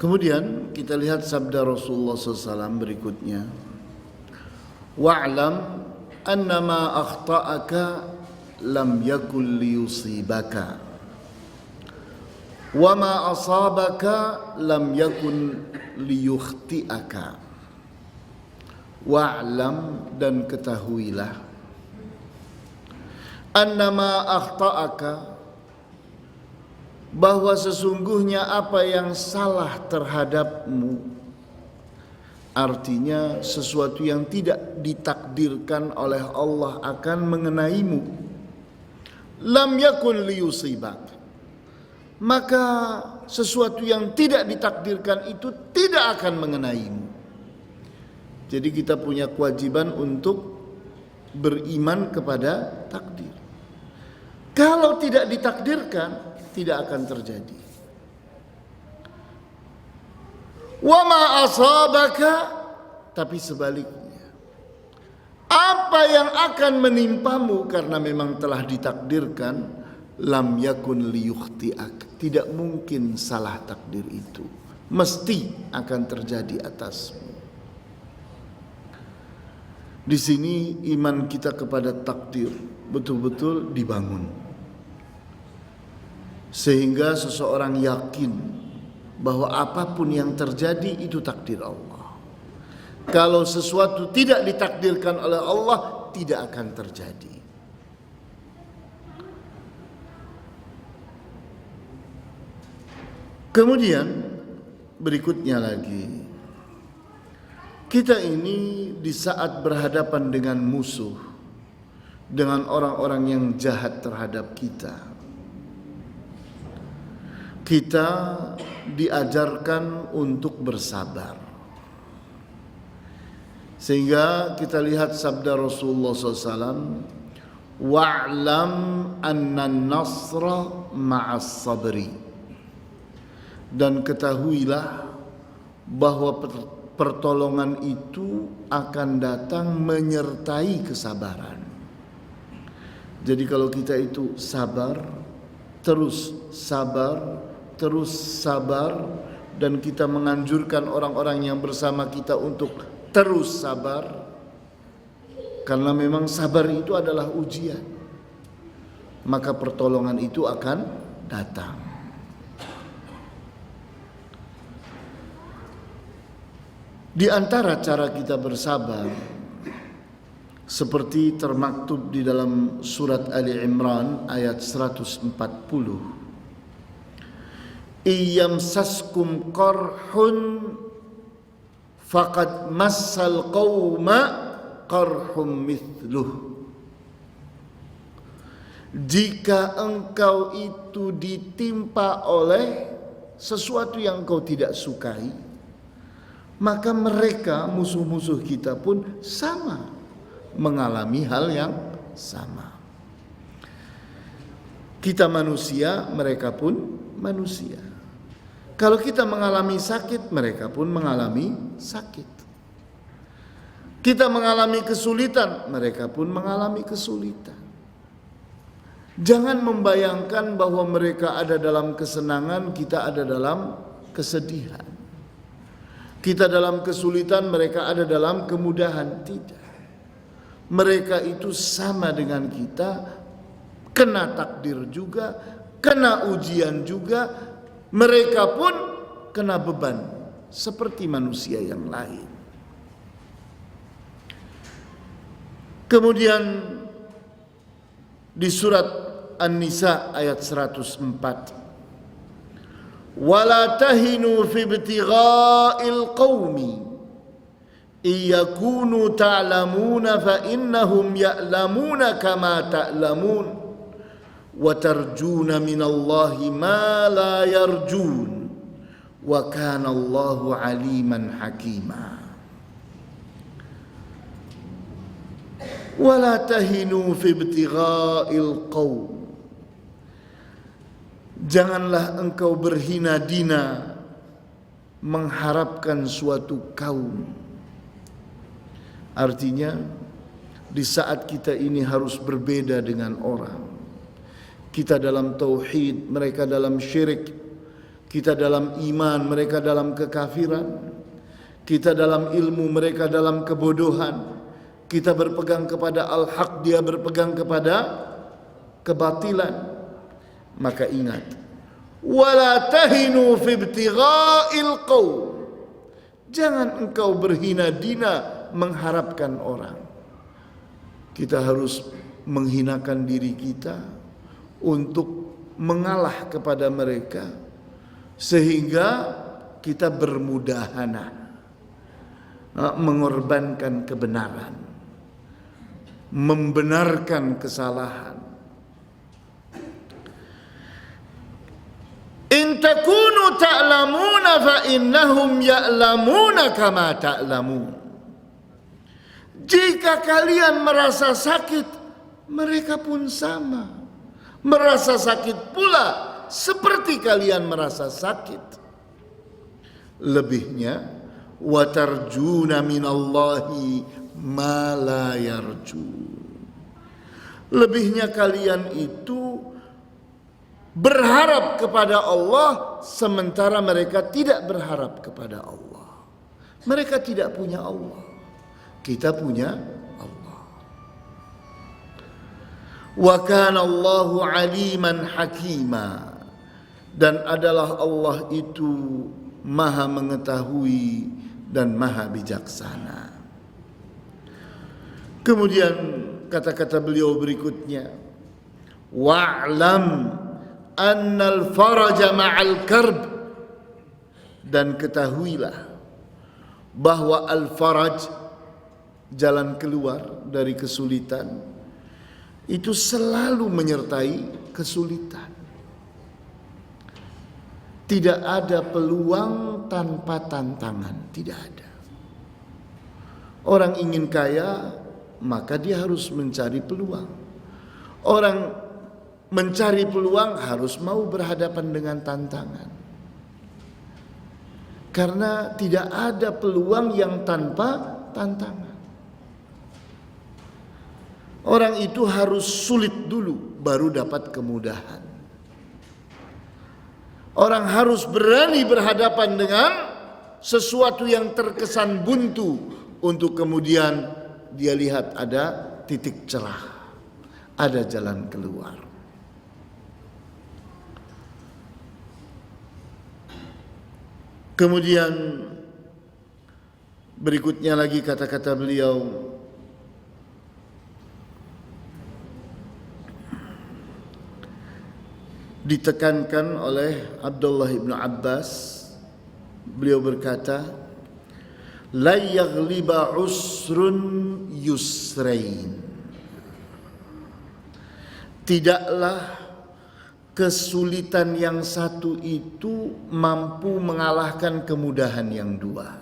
Kemudian kita lihat sabda Rasulullah SAW berikutnya. Wa'lam annama akhta'aka lam yakun liyusibaka wa ma asabaka lam yakun liyukhti'aka. Wa'lam, dan ketahuilah, annama akhta'aka, bahwa sesungguhnya apa yang salah terhadapmu, artinya sesuatu yang tidak ditakdirkan oleh Allah akan mengenaimu, lam yakun liyusibak, maka sesuatu yang tidak ditakdirkan itu tidak akan mengenaimu. Jadi kita punya kewajiban untuk beriman kepada takdir. Kalau tidak ditakdirkan, tidak akan terjadi. Wa ma asabaka, tapi sebaliknya, apa yang akan menimpamu karena memang telah ditakdirkan, lam yakun liyukhti'ak, tidak mungkin salah takdir itu, mesti akan terjadi atasmu. Di sini iman kita kepada takdir betul-betul dibangun, sehingga seseorang yakin bahwa apapun yang terjadi itu takdir Allah. Kalau sesuatu tidak ditakdirkan oleh Allah, tidak akan terjadi. Kemudian berikutnya lagi, kita ini di saat berhadapan dengan musuh, dengan orang-orang yang jahat terhadap kita, kita diajarkan untuk bersabar. Sehingga kita lihat sabda Rasulullah SAW, wa'lam anna nasra ma'as sabri, dan ketahuilah bahwa pertolongan itu akan datang menyertai kesabaran. Jadi kalau kita itu sabar, terus sabar, terus sabar, dan kita menganjurkan orang-orang yang bersama kita untuk terus sabar, karena memang sabar itu adalah ujian, maka pertolongan itu akan datang. Di antara cara kita bersabar, seperti termaktub di dalam surat Ali Imran ayat 140, Iyamsaskum qarhun faqad massal qawma qarhum mithluh. Jika engkau itu ditimpa oleh sesuatu yang engkau tidak sukai, maka mereka, musuh-musuh kita pun sama mengalami hal yang sama. Kita manusia, mereka pun manusia. Kalau kita mengalami sakit, mereka pun mengalami sakit. Kita mengalami kesulitan, mereka pun mengalami kesulitan. Jangan membayangkan bahwa mereka ada dalam kesenangan, kita ada dalam kesedihan. Kita dalam kesulitan, mereka ada dalam kemudahan. Tidak. Mereka itu sama dengan kita, kena takdir juga, kena ujian juga. Mereka pun kena beban seperti manusia yang lain. Kemudian di surat An-Nisa ayat 104, wala tahinu fi ibtigha'il qaumi iyakunu ta'lamuna fa innahum ya'lamuna kama ta'lamun wa tarjuna minallahi ma la yarjun wa kana Allahu aliman hakima. Wala tahinu fi ibtigha'il qaum, janganlah engkau berhina dina mengharapkan suatu kaum. Artinya di saat kita ini harus berbeda dengan orang. Kita dalam tauhid, mereka dalam syirik. Kita dalam iman, mereka dalam kekafiran. Kita dalam ilmu, mereka dalam kebodohan. Kita berpegang kepada al-haq, dia berpegang kepada kebatilan. Maka ingat, wala tahinu fi ibtigha'il qaum, jangan engkau berhina dina mengharapkan orang. Kita harus menghinakan diri kita untuk mengalah kepada mereka, sehingga kita bermudahana mengorbankan kebenaran, membenarkan kesalahan. In takunu ta'lamuna fa innahum ya'lamuna kama ta'lamun. Jika kalian merasa sakit, mereka pun sama merasa sakit pula seperti kalian merasa sakit. Lebihnya, wa tarjuna minallahi ma la yarjun. Lebihnya kalian itu berharap kepada Allah sementara mereka tidak berharap kepada Allah. Mereka tidak punya Allah, kita punya Allah. Wa kana Allahu aliman hakima, dan adalah Allah itu maha mengetahui dan maha bijaksana. Kemudian kata-kata beliau berikutnya, wa'lam annal faraja ma'al karb, dan ketahuilah bahwa al-faraj, jalan keluar dari kesulitan, itu selalu menyertai kesulitan. Tidak ada peluang tanpa tantangan, tidak ada. Orang ingin kaya, maka dia harus mencari peluang. Orang mencari peluang harus mau berhadapan dengan tantangan. Karena tidak ada peluang yang tanpa tantangan. Orang itu harus sulit dulu baru dapat kemudahan. Orang harus berani berhadapan dengan sesuatu yang terkesan buntu untuk kemudian dia lihat ada titik celah, ada jalan keluar. Kemudian berikutnya lagi kata-kata beliau, ditekankan oleh Abdullah ibn Abbas, beliau berkata, la yaghliba usrun yusrain, tidaklah kesulitan yang satu itu mampu mengalahkan kemudahan yang dua.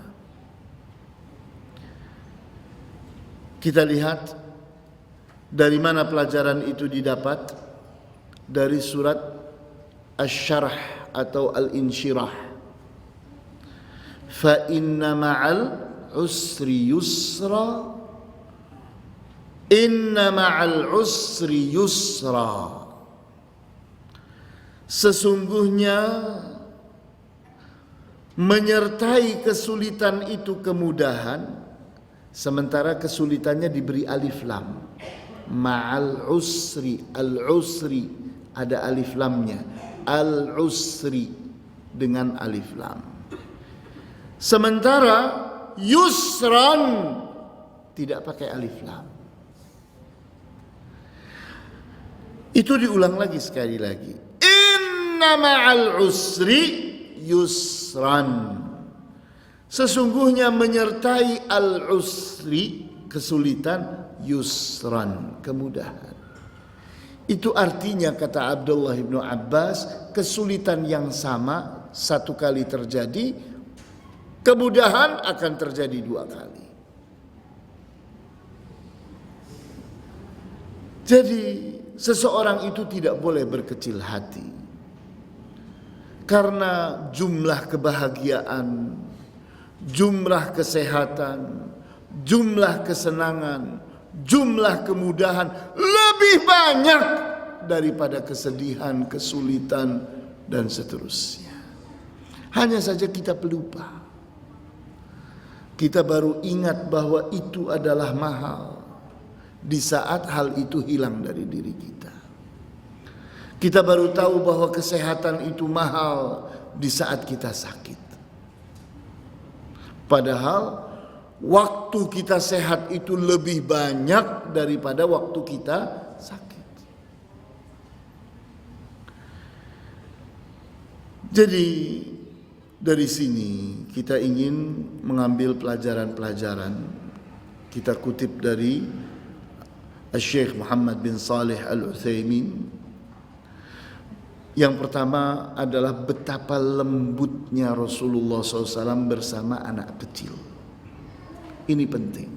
Kita lihat dari mana pelajaran itu didapat, dari surat Asy-Syarh atau Al-Insyirah. Fa inna ma'al usri yusra, inna ma'al usri yusra. Sesungguhnya menyertai kesulitan itu kemudahan, sementara kesulitannya diberi alif lam. Ma'al usri, al-usri ada alif lamnya, al-usri dengan alif lam. Sementara yusran tidak pakai alif lam. Itu diulang lagi sekali lagi. Inna ma'al usri yusran. Sesungguhnya menyertai al-usri kesulitan, yusran kemudahan. Itu artinya kata Abdullah ibn Abbas, kesulitan yang sama satu kali terjadi, kemudahan akan terjadi dua kali. Jadi seseorang itu tidak boleh berkecil hati, karena jumlah kebahagiaan, jumlah kesehatan, jumlah kesenangan, jumlah kemudahan lebih banyak daripada kesedihan, kesulitan, dan seterusnya. Hanya saja kita pelupa. Kita baru ingat bahwa itu adalah mahal di saat hal itu hilang dari diri kita. Kita baru tahu bahwa kesehatan itu mahal di saat kita sakit. Padahal waktu kita sehat itu lebih banyak daripada waktu kita sakit. Jadi dari sini kita ingin mengambil pelajaran-pelajaran. Kita kutip dari Syekh Muhammad bin Salih Al-Utsaimin. Yang pertama adalah betapa lembutnya Rasulullah SAW bersama anak kecil. Ini penting.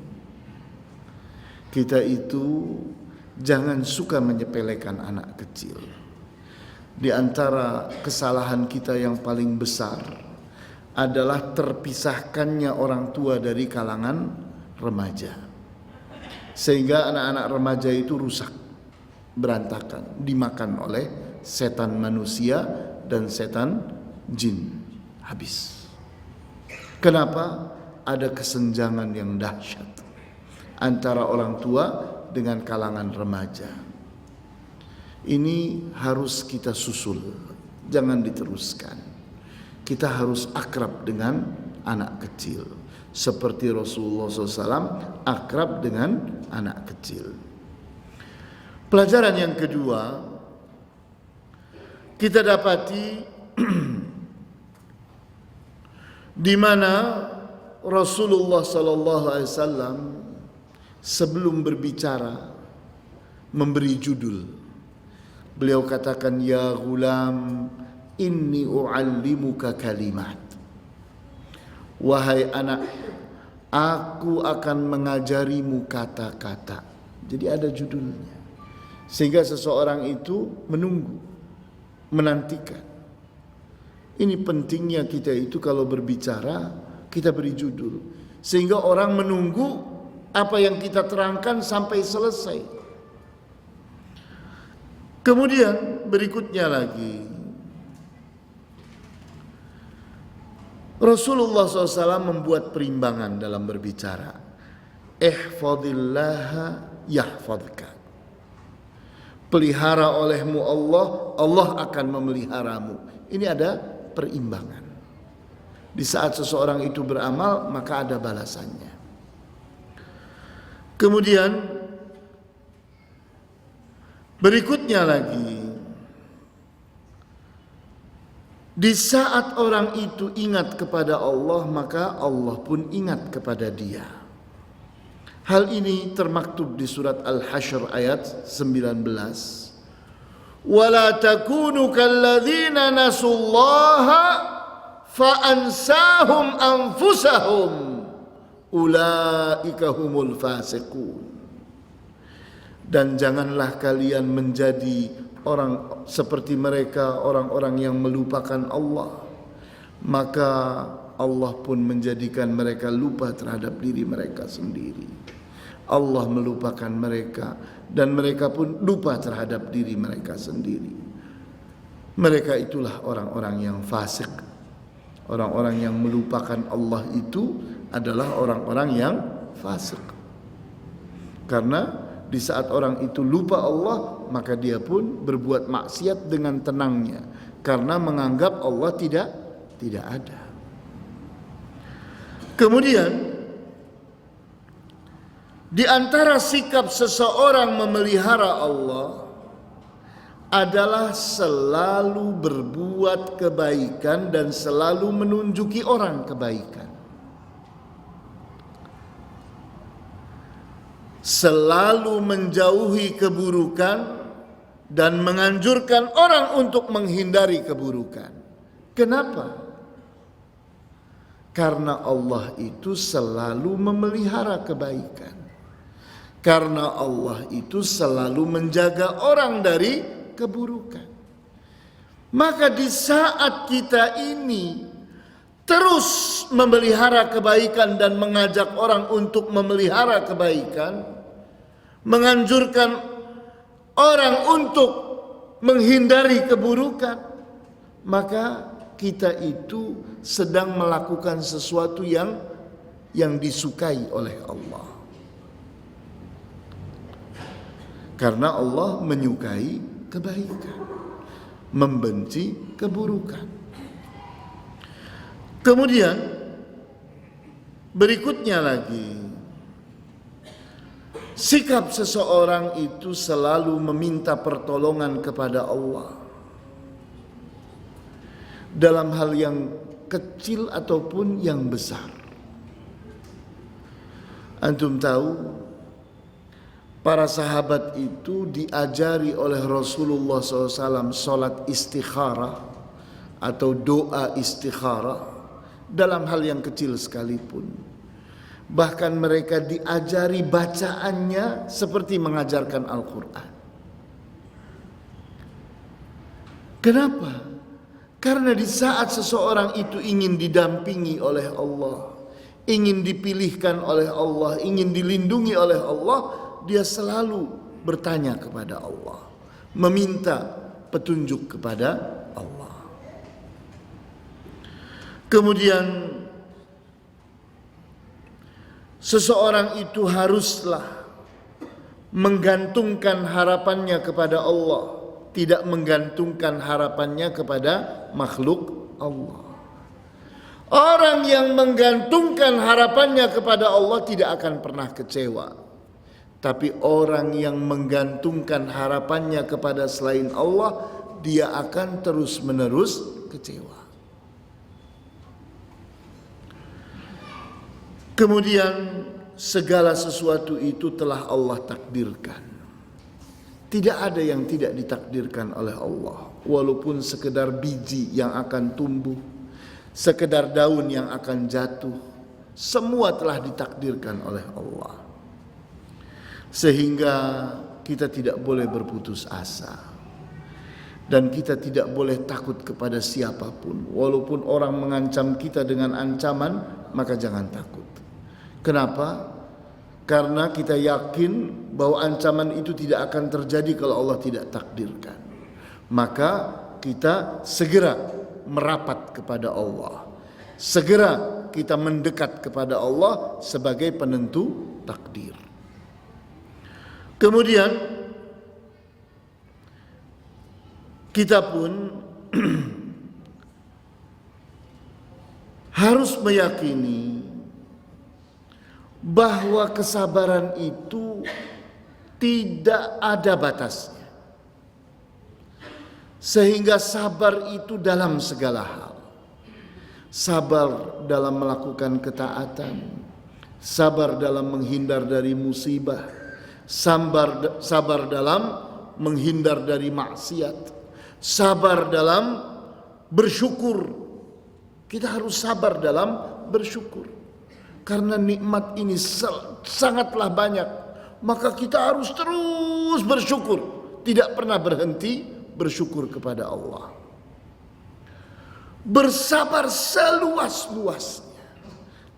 Kita itu jangan suka menyepelekan anak kecil. Di antara kesalahan kita yang paling besar adalah terpisahkannya orang tua dari kalangan remaja. Sehingga anak-anak remaja itu rusak, berantakan, dimakan oleh setan manusia dan setan jin. Habis. Kenapa? Ada kesenjangan yang dahsyat antara orang tua dengan kalangan remaja. Ini harus kita susul, jangan diteruskan. Kita harus akrab dengan anak kecil, seperti Rasulullah SAW akrab dengan anak kecil. Pelajaran yang kedua, kita dapati di mana Rasulullah SAW sebelum berbicara memberi judul. Beliau katakan, ya ghulam, inni u'allimuka kalimat. Wahai anak, aku akan mengajarimu kata-kata. Jadi ada judulnya, sehingga seseorang itu menunggu, menantikan. Ini pentingnya kita itu kalau berbicara, kita beri judul, sehingga orang menunggu apa yang kita terangkan sampai selesai. Kemudian berikutnya lagi, Rasulullah SAW membuat perimbangan dalam berbicara. Ihfadillaha yahfadka. Pelihara olehmu Allah, Allah akan memeliharamu. Ini ada perimbangan. Di saat seseorang itu beramal, maka ada balasannya. Kemudian berikutnya lagi, di saat orang itu ingat kepada Allah, maka Allah pun ingat kepada dia. Hal ini termaktub di surat Al-Hasyr ayat 19. Wala takunu kalladzina nasullaha fa'ansahum anfusahum ulaika humul fasiqun. Dan janganlah kalian menjadi orang seperti mereka, orang-orang yang melupakan Allah, maka Allah pun menjadikan mereka lupa terhadap diri mereka sendiri. Allah melupakan mereka dan mereka pun lupa terhadap diri mereka sendiri. Mereka itulah orang-orang yang fasik. Orang-orang yang melupakan Allah itu adalah orang-orang yang fasik. Karena di saat orang itu lupa Allah, maka dia pun berbuat maksiat dengan tenangnya karena menganggap Allah tidak ada. Kemudian di antara sikap seseorang memelihara Allah adalah selalu berbuat kebaikan dan selalu menunjuki orang kebaikan. Selalu menjauhi keburukan dan menganjurkan orang untuk menghindari keburukan. Kenapa? Karena Allah itu selalu memelihara kebaikan. Karena Allah itu selalu menjaga orang dari keburukan. Maka di saat kita ini terus memelihara kebaikan dan mengajak orang untuk memelihara kebaikan, menganjurkan orang untuk menghindari keburukan, maka kita itu sedang melakukan sesuatu yang disukai oleh Allah. Karena Allah menyukai kebaikan, membenci keburukan. Kemudian berikutnya lagi, sikap seseorang itu selalu meminta pertolongan kepada Allah dalam hal yang kecil ataupun yang besar. Antum tahu, para sahabat itu diajari oleh Rasulullah SAW salat istikharah atau doa istikharah dalam hal yang kecil sekalipun. Bahkan mereka diajari bacaannya seperti mengajarkan Al-Quran. Kenapa? Karena di saat seseorang itu ingin didampingi oleh Allah, ingin dipilihkan oleh Allah, ingin dilindungi oleh Allah, dia selalu bertanya kepada Allah, meminta petunjuk kepada Allah. Kemudian seseorang itu haruslah menggantungkan harapannya kepada Allah, tidak menggantungkan harapannya kepada makhluk Allah. Orang yang menggantungkan harapannya kepada Allah tidak akan pernah kecewa. Tapi orang yang menggantungkan harapannya kepada selain Allah, dia akan terus-menerus kecewa. Kemudian segala sesuatu itu telah Allah takdirkan. Tidak ada yang tidak ditakdirkan oleh Allah. Walaupun sekedar biji yang akan tumbuh, sekedar daun yang akan jatuh, semua telah ditakdirkan oleh Allah. Sehingga kita tidak boleh berputus asa. Dan kita tidak boleh takut kepada siapapun. Walaupun orang mengancam kita dengan ancaman, maka jangan takut. Kenapa? Karena kita yakin bahwa ancaman itu tidak akan terjadi kalau Allah tidak takdirkan. Maka kita segera merapat kepada Allah. segera kita mendekat kepada Allah sebagai penentu takdir. Kemudian kita pun harus meyakini bahwa kesabaran itu tidak ada batasnya, sehingga sabar itu dalam segala hal. Sabar dalam melakukan ketaatan, sabar dalam menghindar dari musibah, sabar dalam menghindar dari maksiat, sabar dalam bersyukur. Kita harus sabar dalam bersyukur, karena nikmat ini sangatlah banyak. Maka kita harus terus bersyukur, tidak pernah berhenti bersyukur kepada Allah. Bersabar seluas-luasnya.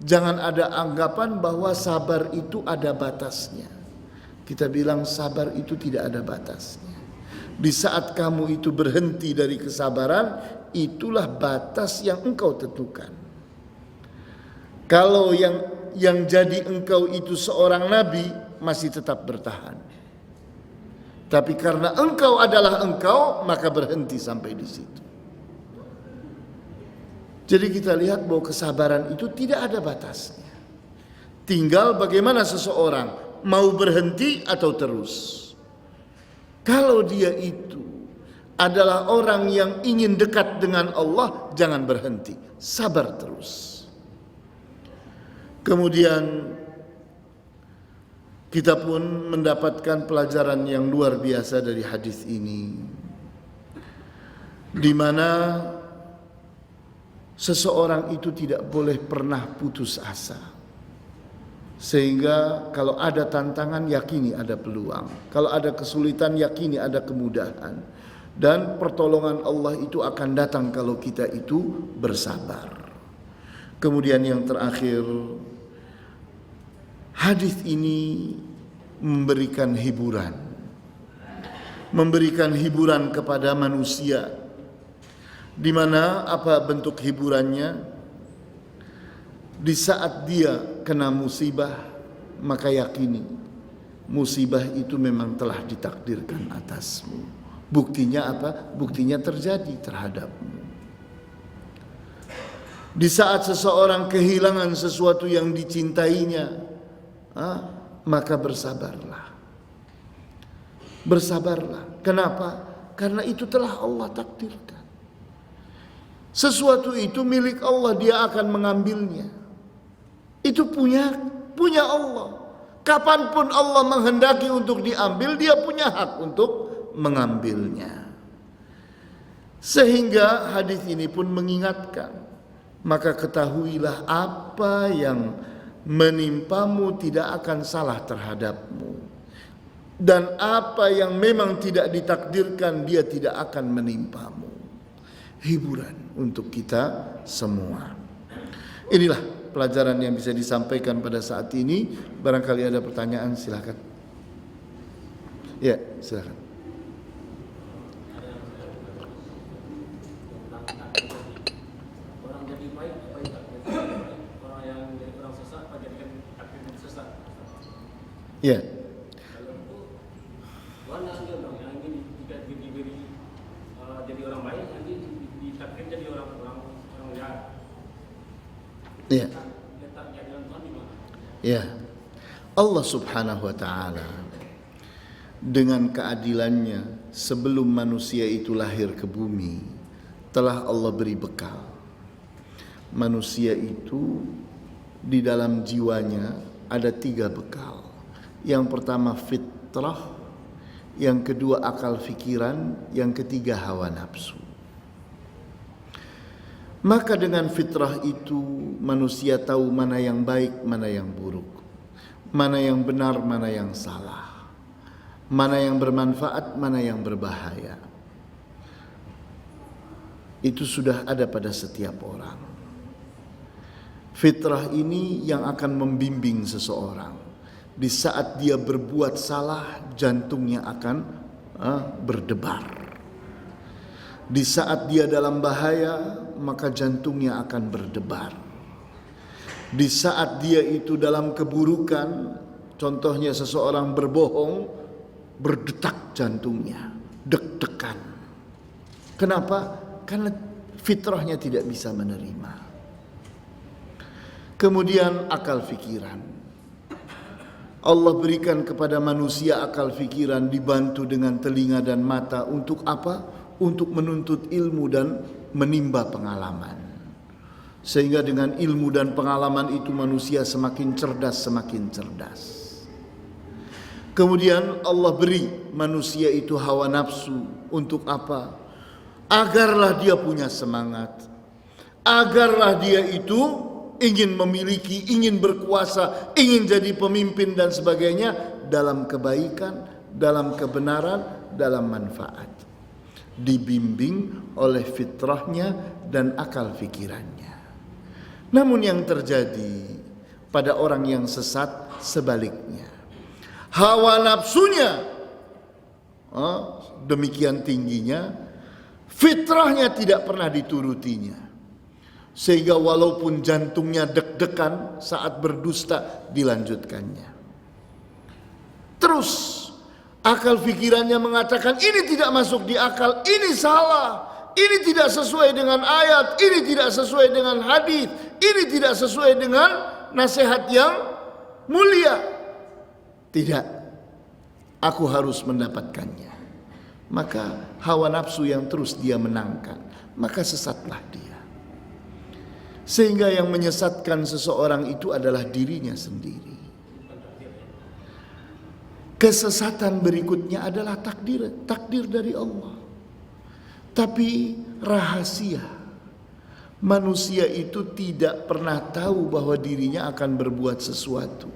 Jangan ada anggapan bahwa sabar itu ada batasnya. Kita bilang sabar itu tidak ada batasnya. Di saat kamu itu berhenti dari kesabaran, itulah batas yang engkau tentukan. Kalau yang jadi engkau itu seorang nabi, masih tetap bertahan. Tapi karena engkau adalah engkau, maka berhenti sampai di situ. Jadi kita lihat bahwa kesabaran itu tidak ada batasnya. Tinggal bagaimana seseorang mau berhenti atau terus. Kalau dia itu adalah orang yang ingin dekat dengan Allah, jangan berhenti, sabar terus. Kemudian kita pun mendapatkan pelajaran yang luar biasa dari hadis ini, di mana seseorang itu tidak boleh pernah putus asa. Sehingga kalau ada tantangan, yakini ada peluang. Kalau ada kesulitan, yakini ada kemudahan. Dan pertolongan Allah itu akan datang kalau kita itu bersabar. Kemudian yang terakhir, hadis ini memberikan hiburan. Memberikan hiburan kepada manusia. Di mana apa bentuk hiburannya? Di saat dia kena musibah, maka yakini musibah itu memang telah ditakdirkan atasmu. Buktinya apa? Buktinya terjadi terhadapmu. Di saat seseorang kehilangan sesuatu yang dicintainya, maka bersabarlah. Bersabarlah. Kenapa? Karena itu telah Allah takdirkan. Sesuatu itu milik Allah, dia akan mengambilnya. Itu punya Allah. Kapanpun Allah menghendaki untuk diambil, dia punya hak untuk mengambilnya. Sehingga hadis ini pun mengingatkan, maka ketahuilah apa yang menimpamu tidak akan salah terhadapmu, dan apa yang memang tidak ditakdirkan dia tidak akan menimpamu. Hiburan untuk kita semua. Inilah pelajaran yang bisa disampaikan pada saat ini. Barangkali ada pertanyaan, silakan. Ya, silakan. Orang jadi baik apa tidak? Orang yang jadi orang sesat apa jadikan takdir sesat? Ya. Kalau itu mana dia dong yang ingin jika diberi jadi orang baik, nanti ditakdir jadi orang jahat. Ya. Letaknya dalam Tuhan di mana? Ya. Allah Subhanahu wa taala dengan keadilannya sebelum manusia itu lahir ke bumi, telah Allah beri bekal. Manusia itu di dalam jiwanya ada 3 bekal. Yang pertama fitrah, yang kedua akal fikiran, yang ketiga hawa nafsu. Maka dengan fitrah itu manusia tahu mana yang baik, mana yang buruk, mana yang benar, mana yang salah, mana yang bermanfaat, mana yang berbahaya. Itu sudah ada pada setiap orang. Fitrah ini yang akan membimbing seseorang. Di saat dia berbuat salah, jantungnya akan berdebar. Di saat dia dalam bahaya, maka jantungnya akan berdebar. Di saat dia itu dalam keburukan, contohnya seseorang berbohong, berdetak jantungnya, deg-degan. Kenapa? Karena fitrahnya tidak bisa menerima. Kemudian akal fikiran. Allah berikan kepada manusia akal fikiran dibantu dengan telinga dan mata untuk apa? Untuk menuntut ilmu dan menimba pengalaman. Sehingga dengan ilmu dan pengalaman itu manusia semakin cerdas. Kemudian Allah beri manusia itu hawa nafsu. Untuk apa? Agarlah dia punya semangat. Agarlah dia itu ingin memiliki, ingin berkuasa, ingin jadi pemimpin dan sebagainya. Dalam kebaikan, dalam kebenaran, dalam manfaat. Dibimbing oleh fitrahnya dan akal fikirannya. Namun yang terjadi pada orang yang sesat sebaliknya. Hawa nafsunya demikian tingginya, fitrahnya tidak pernah diturutinya. Sehingga walaupun jantungnya deg-degan saat berdusta, dilanjutkannya. Terus akal fikirannya mengatakan ini tidak masuk di akal, ini salah. Ini tidak sesuai dengan ayat, ini tidak sesuai dengan hadis, ini tidak sesuai dengan nasihat yang mulia. Tidak, aku harus mendapatkannya. Maka hawa nafsu yang terus dia menangkan, maka sesatlah dia. Sehingga yang menyesatkan seseorang itu adalah dirinya sendiri. Kesesatan berikutnya adalah takdir dari Allah. Tapi rahasia, manusia itu tidak pernah tahu bahwa dirinya akan berbuat sesuatu.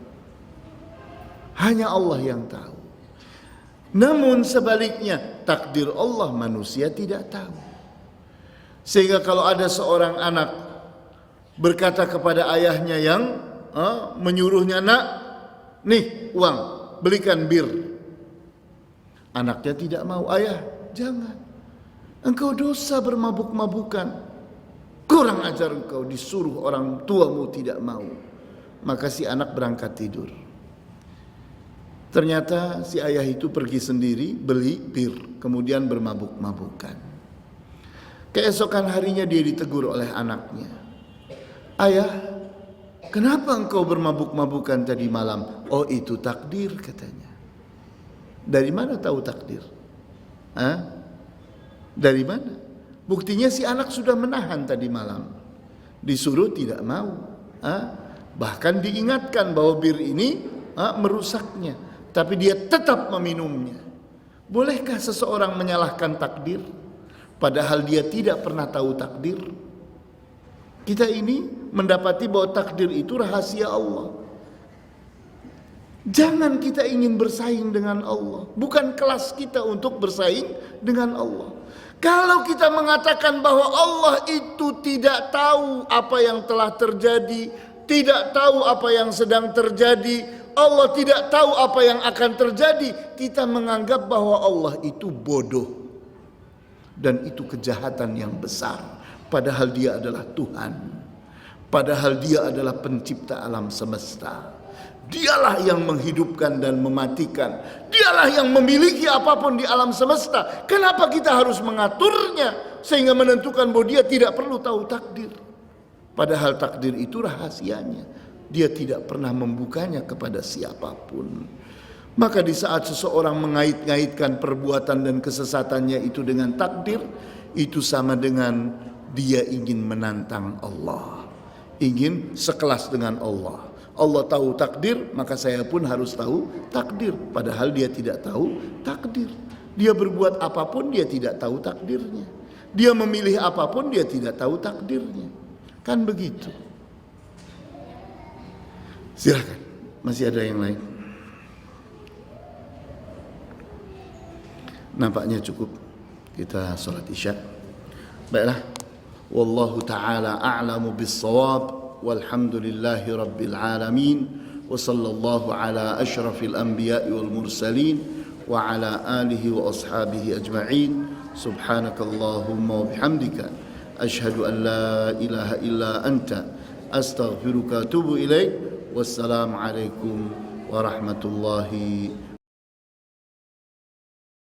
Hanya Allah yang tahu. Namun sebaliknya, takdir Allah manusia tidak tahu. Sehingga kalau ada seorang anak berkata kepada ayahnya yang menyuruhnya, nak, nih uang, belikan bir. Anaknya tidak mau, ayah jangan. Engkau dosa bermabuk-mabukan. Kurang ajar engkau, disuruh orang tuamu tidak mau. Maka si anak berangkat tidur. Ternyata si ayah itu pergi sendiri beli bir, kemudian bermabuk-mabukan. Keesokan harinya dia ditegur oleh anaknya. Ayah, kenapa engkau bermabuk-mabukan tadi malam? Oh, itu takdir katanya. Dari mana tahu takdir? Dari mana? Buktinya si anak sudah menahan tadi malam. Disuruh tidak mau. Bahkan diingatkan bahwa bir ini merusaknya. Tapi dia tetap meminumnya. Bolehkah seseorang menyalahkan takdir? Padahal dia tidak pernah tahu takdir. Kita ini mendapati bahwa takdir itu rahasia Allah. Jangan kita ingin bersaing dengan Allah. Bukan kelas kita untuk bersaing dengan Allah. Kalau kita mengatakan bahwa Allah itu tidak tahu apa yang telah terjadi, tidak tahu apa yang sedang terjadi, Allah tidak tahu apa yang akan terjadi, kita menganggap bahwa Allah itu bodoh. Dan itu kejahatan yang besar. Padahal dia adalah Tuhan. Padahal dia adalah pencipta alam semesta. Dialah yang menghidupkan dan mematikan. Dialah yang memiliki apapun di alam semesta. Kenapa kita harus mengaturnya sehingga menentukan bahwa dia tidak perlu tahu takdir? Padahal takdir itu rahasianya. Dia tidak pernah membukanya kepada siapapun. Maka di saat seseorang mengait-ngaitkan perbuatan dan kesesatannya itu dengan takdir, itu sama dengan dia ingin menantang Allah. Ingin sekelas dengan Allah. Allah tahu takdir, maka saya pun harus tahu takdir. Padahal dia tidak tahu takdir. Dia berbuat apapun, dia tidak tahu takdirnya. Dia memilih apapun, dia tidak tahu takdirnya. Kan begitu. Silakan, masih ada yang lain? Nampaknya cukup kita sholat isya. Baiklah. Wallahu ta'ala a'lamu bis-shawab. Walhamdulillahi rabbil alamin. Wa sallallahu ala asyrafil anbiya'i wal mursalin wa ala alihi wa ashabihi ajma'in. Subhanakallahumma wa bihamdika asyhadu an la ilaha illa anta astaghfiruka wa atubu ilaik. Wassalamualaikum warahmatullahi